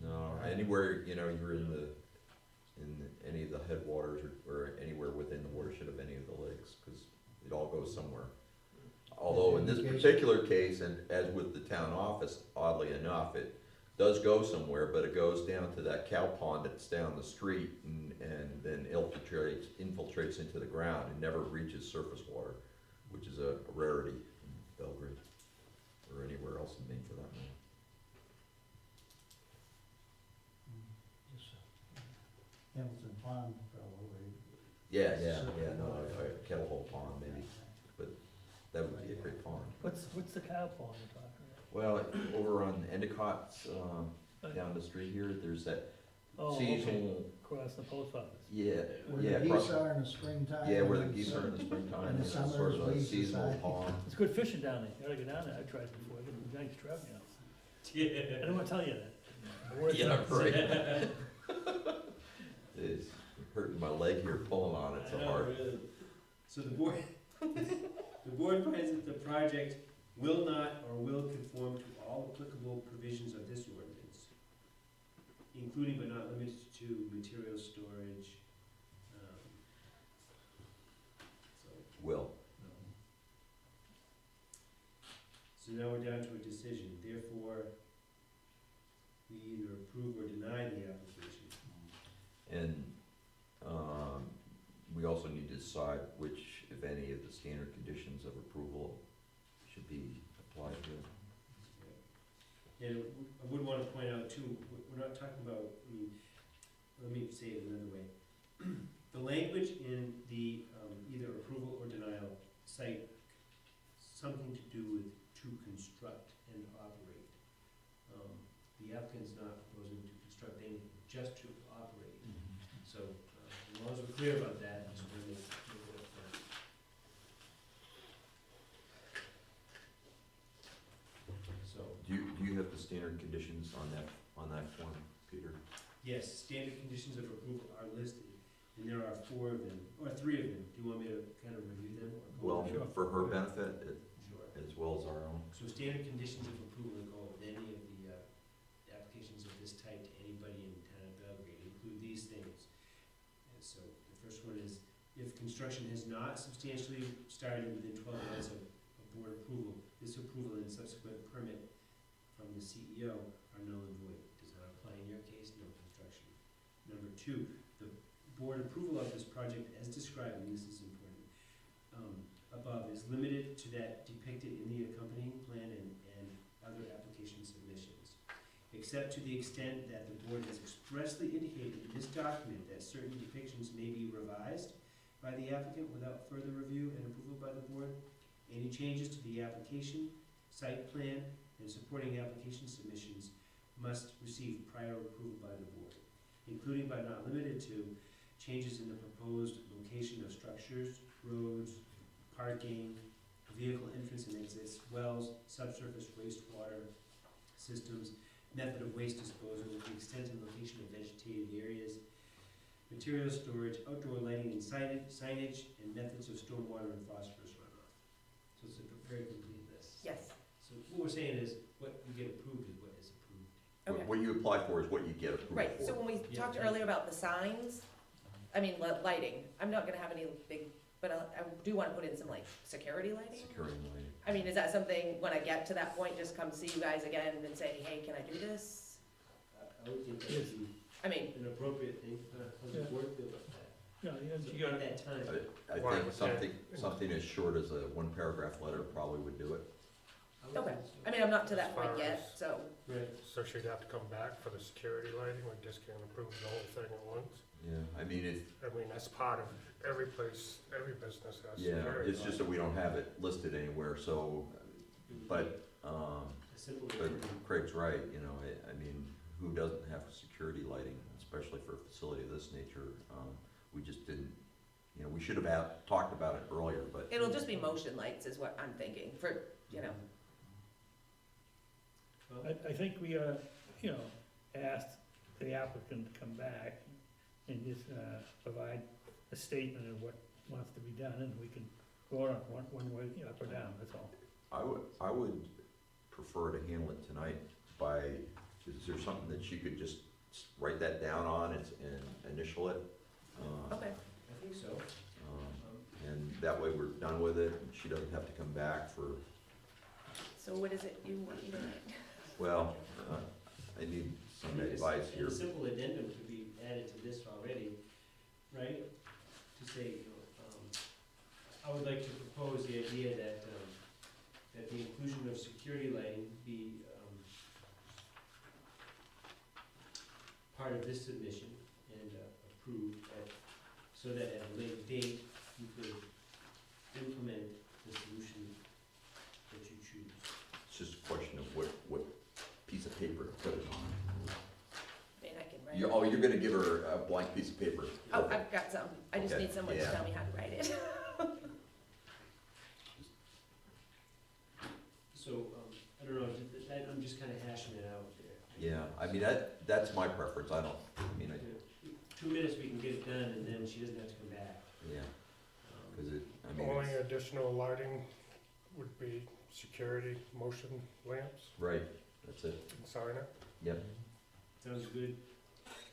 No, anywhere, you're in any of the headwaters or anywhere within the watershed of any of the lakes, because it all goes somewhere. Although in this particular case, and as with the town office, oddly enough, it does go somewhere, but it goes down to that cow pond that's down the street and then infiltrates into the ground and never reaches surface water, which is a rarity in Belgrade, or anywhere else in Maine for that matter. Hamilton Pond, probably. Yeah, no, Kettle Hole Pond maybe, What's the cow pond you're talking Well, over on Endicott's, about? down the street here, there's that Oh, okay, seasonal, across the post office. yeah, Where yeah, the across- geese are in the springtime. yeah, where the and geese are in the springtime, in and the it's summer, sort of a weeds seasonal aside. pond. It's good fishing down there, you gotta go down there, I tried before, I get a nice trout now. I Yeah. didn't wanna tell you that. The word's Yeah, out. right. It's hurting my leg here pulling on it so I know, hard. really. So the board, the board finds that the project will not or will conform to all applicable provisions of this ordinance, including but not limited to material storage. So, Will. so now we're down to a decision, therefore, we either approve or deny the application. And, we also need to decide which, if any, of the standard conditions of approval should be applied to. And I would want to point out too, we're not talking about, I mean, let me say it another way. The language in the either approval or denial cite something to do with to construct and operate. The applicant's not proposing to construct anything, just to operate. So, as long as we're clear about that, just want to make it upfront. So, Do you have the standard conditions on that form, Peter? yes, standard conditions of approval are listed, and there are 4 of them, or 3 of them. Do you want me to kind of review them? Or go Well, over them? for her benefit, Sure. as well as our own. So standard conditions of approval that go with any of the applications of this type to anybody in town of Belgrade include these things. And so the first one is, if construction has not substantially started within 12 months of board approval, this approval and subsequent permit from the CEO are null and void. Does not apply in your case, no construction. Number 2, the board approval of this project as described, and this is important, above is limited to that depicted in the accompanying plan and other application submissions, except to the extent that the board has expressly indicated in this document that certain depictions may be revised by the applicant without further review and approval by the board. Any changes to the application, site plan, and supporting application submissions must receive prior approval by the board, including but not limited to changes in the proposed location of structures, roads, parking, vehicle entrance and exits, wells, subsurface wastewater systems, method of waste disposal, the extent and location of vegetated areas, material storage, outdoor lighting and signage, and methods of stormwater and phosphorus runoff. So it's a very complete list. Yes, So what we're saying is, what you get approved is what is approved. okay. What you apply for is what you get approved for. Right, so when we Yeah. talked earlier about the signs, I mean, lighting, I'm not gonna have any big, but I do wanna put in some like security lighting. Securing lighting. I mean, is that something, when I get to that point, just come see you guys again and say, hey, can I do this? I would think that would be I mean, an appropriate thing, how the Yeah. board feel about that. Yeah, So you at got, that time. I Why think would something as short as a 1-paragraph letter probably would do it. I would okay, think so. I mean, I'm not to that As point far yet, as- so, Right. So she'd have to come back for the security lighting, we just can't approve the whole thing at once? Yeah, I mean, I mean, that's part of every place, every business has yeah, security it's just that we don't have it listed anywhere, so, but, A simple. but Craig's right, you know, I mean, who doesn't have security lighting, especially for a facility of this nature? We just didn't, you know, we should have talked about it earlier, but. it'll just be motion lights is what I'm thinking, for, you know, Well, I think we, asked the applicant to come back and just, provide a statement of what wants to be done, and we can vote on one way, up or down, that's all. I would prefer to handle it tonight by, is there something that you could just write that down on and initial it? okay. I think so. And that way we're done with it, and she doesn't have to come back for, So what is it you want me to write? well, I need some advice here. A simple addendum could be added to this already, right? To say, you know, I would like to propose the idea that, that the inclusion of security lighting be, part of this submission and approved so that at a later date, you could implement the solution that you you're gonna give her a blank piece of paper? Oh, Okay. I've got some, I just Okay, need someone to yeah. tell me how to write it. So, I don't know, I'm just kinda hashing it out there. Yeah, I mean, that's my preference, I don't, I mean, 2 minutes, we can get it done, and then she doesn't have to come back. yeah, Um, cause it, I mean, Only it's, additional lighting would be security motion lamps right, that's it, inside it. yep. Sounds good.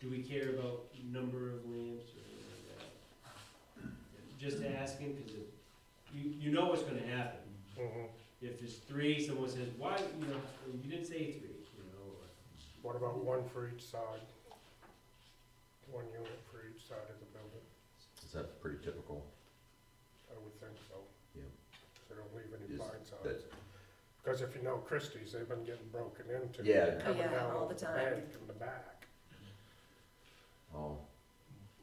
Do we care about number of lamps or anything like that? Just asking, cause you know what's gonna happen. Mhm. If there's 3, someone says, why, you didn't say 3, or. What about one for each side? One unit for each side of the building, Is that pretty typical? I would think so. Yeah. So don't leave any Is blind sides. that- Because if you know Christie's, they've been getting broken into. Yeah. They're coming Yeah, down all over the the time. bank in the back. Oh,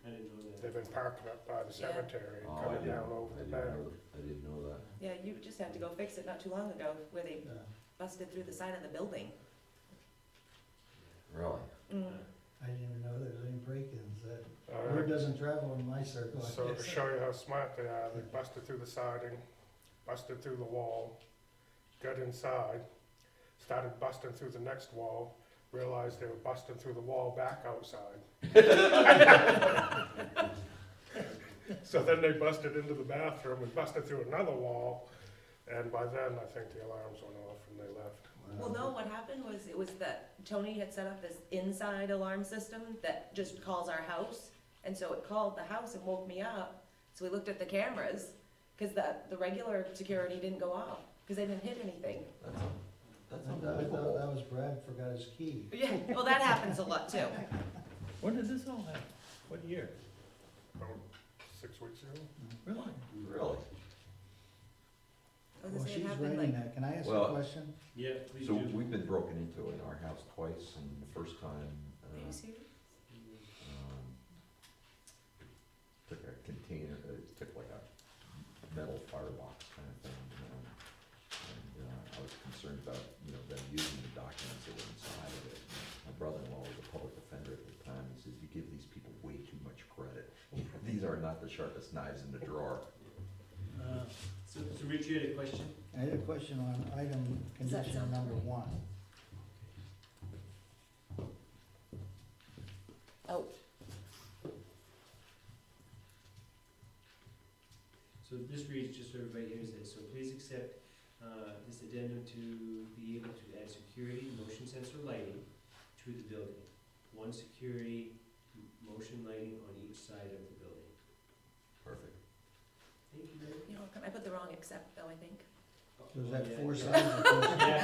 I didn't know that. They've been parking up by the Yeah. cemetery and oh, I coming didn't, down over I the didn't bank. know, I didn't know that. Yeah, you just had to go fix it not too long ago, where they Yeah. busted through the side of the building. Really? Mm. I didn't even know there was any break-ins, that, Uh, word doesn't travel in my circle. I So to guess. show you how smart they are, they busted through the siding, busted through the wall, got inside, started busting through the next wall, realized they were busting through the wall back outside. So then they busted into the bathroom and busted through another wall, and by then, I think the alarms went off and they left. Well, no, what happened was, it was that Tony had set up this inside alarm system that just calls our house, and so it called the house and woke me up. So we looked at the cameras, cause the regular security didn't go off, cause they didn't hit anything. That's I thought unbelievable. that was Brad forgot his key. Yeah, well, that happens a lot too. When did this all happen? What year? About 6 weeks ago. Really? Really? I was Well, gonna say it she's happened writing like, that, can I ask a Well- question? Yeah, please So do. we've been broken into in our house twice, and the first time, are you serious? um, took a container, took like a metal firebox kind of thing, and I was concerned about, them using the documents that were inside of it. My brother-in-law was a public defender at the time, he says, you give these people way too much credit. These are not the sharpest knives in the drawer. So Rich, you had a question? I had a question on item Does that condition sound number familiar? 1. Oh, So this reads, just so everybody hears this, so please accept this addendum to be able to add security motion sensor lighting to the building. 1 security motion lighting on each side of the building. Perfect. Thank you, Mary. you're welcome. I put the wrong accept though, I think. So is that Yeah, 4 yeah. sides or 2 sides? Yeah.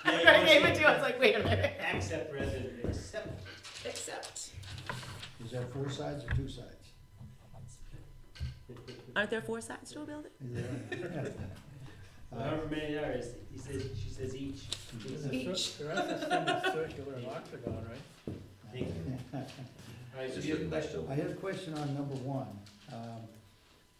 Yeah, you I wanna gave say it to you, I was like, wait a minute. accept rather than accept. Accept. Is that 4 sides or 2 sides? Aren't there 4 sides to a building? Is there- However many there is, she says each. Each. The rest of this thing is circular and octagon, right? Thank you. All right, so Just you have a in that question? I had a question on number 1.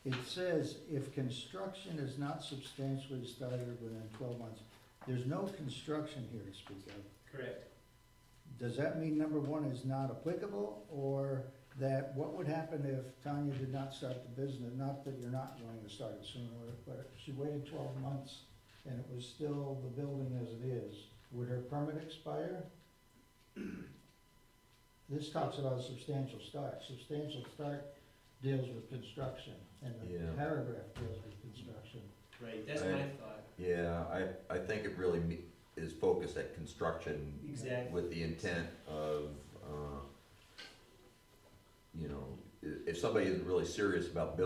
It says, if construction is not substantially started within 12 months, there's no construction here to speak of. Correct. Does that mean number 1 is not applicable, or that what would happen if Tanya did not start the business? Not that you're not going to start it sooner, but if she waited 12 months and it was still the building as it is, would her permit expire? This talks about substantial start. Substantial start deals with construction, and the Yeah. paragraph deals with construction. Right, that's I- my thought. Yeah, I think it really is focused at construction Exactly. with the intent of, if somebody is really serious about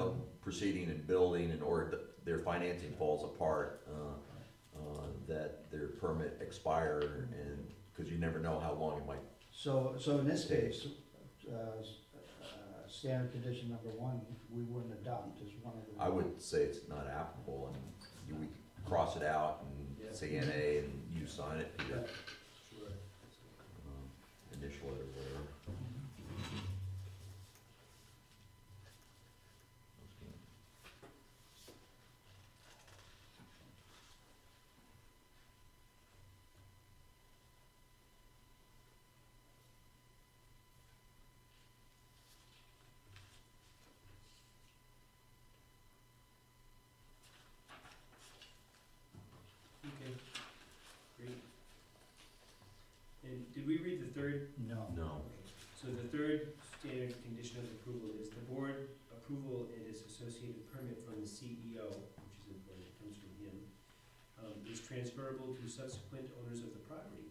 proceeding and building, in order that their financing falls apart, that their permit expire, and, because you never know how long it might. So in this case, standard condition number 1, we wouldn't adopt as one of the. I would say it's not applicable, and we cross it out Yeah. and say NA, and you sign it, Peter, Sure. initial it or whatever. we read the third? No. No. So the third standard condition of approval is the board approval and its associated permit from the CEO, which is important, it comes from him, is transferable to subsequent owners of the property.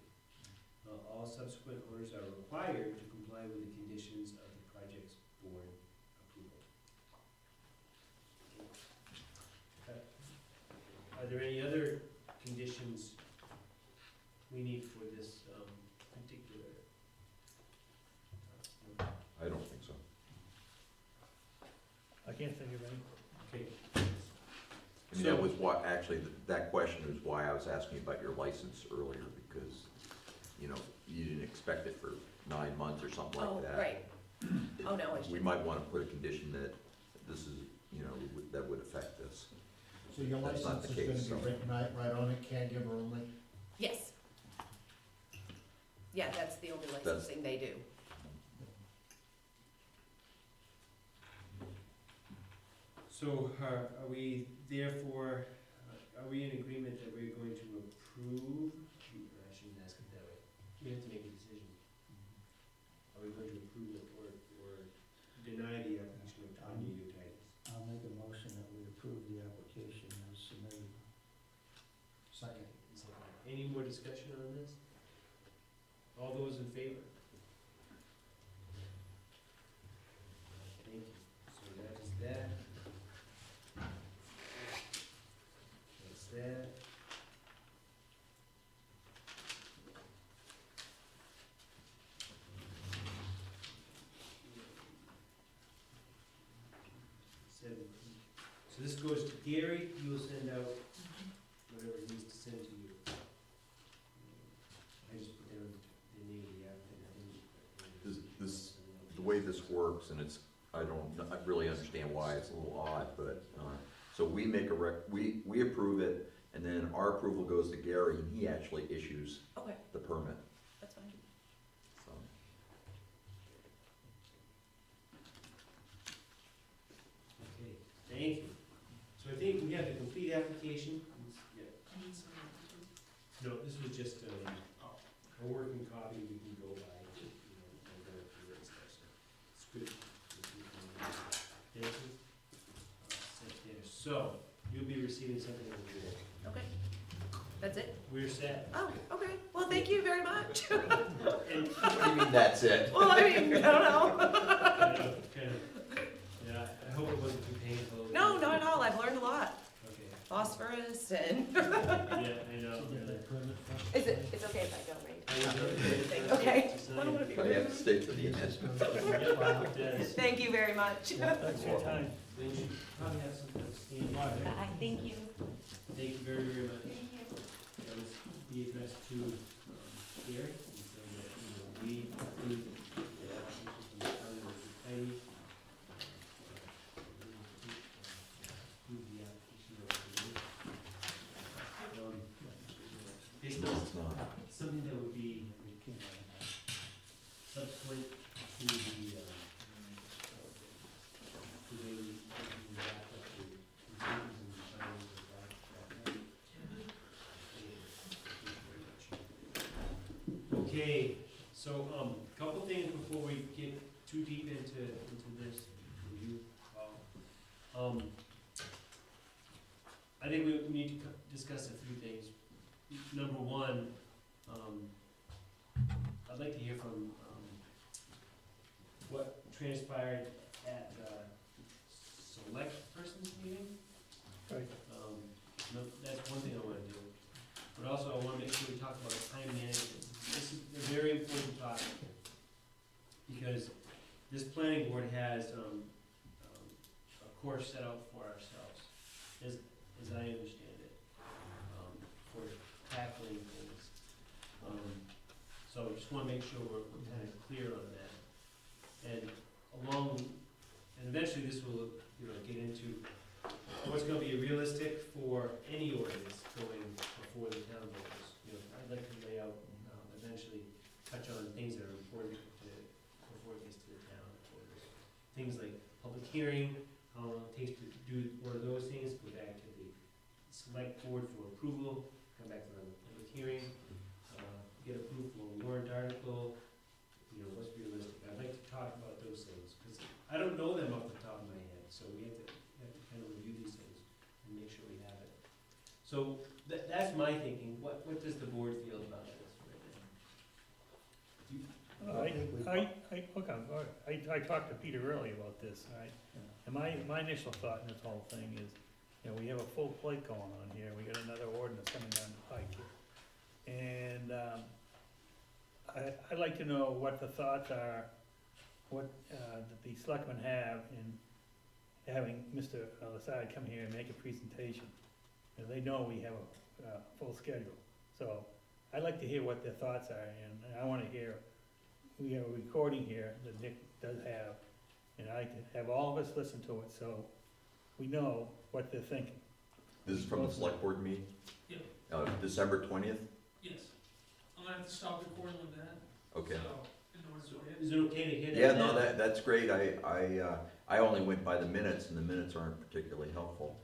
All subsequent owners are required to comply with the conditions of the project's board approval. Are there any other conditions we need for this particular? I don't think so. I can't think of any. Okay. I mean, that was why, actually, that question is why I was asking about your license earlier, because, you know, you didn't expect it for 9 months or something Oh, like that. right. Oh, no, it's We might wanna put a condition that this is, you know, that would affect this. So your That's not license the is case, gonna be written right on it, caregiver only? yes. Yeah, that's the only licensing they do. So are we therefore, are we in agreement that we're going to approve, or I shouldn't ask it that way, we have to make a decision. Are we going to approve it or deny the application of Tony Utitis? I'll make a motion that we approve the application as submitted. Second. Any more discussion on this? All those in favor? Thank you. So that is that. That's that. So this goes to Gary, he will send out whatever he needs to send to you. I just put down the name of the applicant. The way this works, and it's, I really understand why it's a little odd, but, so we make we approve it, and then our approval goes to Gary, and he actually issues Okay, the permit, that's fine. so. Okay, thank you. So I think we have the complete application. Yeah. No, this was just a working copy we can go by, you know, and go through it and stuff, so it's good. Thank you. Set there. So, you'll be receiving something over there. Okay, that's it? We're set. Oh, okay, well, thank you very much. And What do you mean, that's it? Well, I mean, I don't know. kind of, yeah, I hope it wasn't too painful. No, not at all, I've learned a lot. Okay, Phosphorus and, yeah, I know. So get that permit first? is it, it's okay if I go, right? Thank Okay. I don't wanna be I have to stay for the end. Thank you very much. Thanks for your time. Then you probably have some kind of standing. Bye, thank you. Thank you very, very much. Thank you. That was the address to Gary, and so that, you know, we approve the application from the county of County. Approve the application of the based No, on it's not. something that would be subsequent to the, to the wrap up the proceedings and findings of that. Okay, so, couple things before we get too deep into this review. I think we need to discuss a few things. Number one, I'd like to hear from, what transpired at the select persons meeting. Right. No, that's one thing I wanna do, but also I wanna make sure we talk about time management. This is a very important topic, because this planning board has, a course set out for ourselves, as I understand it, for tackling things. So I just wanna make sure we're kind of clear on that. And eventually this will, you know, get into what's gonna be realistic for any ordinance going before the town voters. You know, I'd like to lay out, eventually touch on things that are important before it gets to the town voters. Things like public hearing, how long it takes to do one of those things, go back to the select board for approval, come back to the public hearing, get approved for a warrant article, I talked to Peter earlier about this, right? And my initial thought in this whole thing is, you know, we have a full plate going on here, we got another ordinance coming down the pike here. And, I'd like to know what the thoughts are, what, that the selectmen have in having Mr. Lasard come here and make a presentation. And they know we have a full schedule, so I'd like to hear what their thoughts are, and I wanna hear, we have a recording here that Nick does have, and I can have all of us listen to it, so we know what they're thinking. This is from the select board meeting? Yeah. December 20th? Yes. I'm gonna have to stop recording with that, Okay. so, in order to hit. Is it okay to hit it Yeah, now? no, that's great. I only went by the minutes, and the minutes aren't particularly helpful.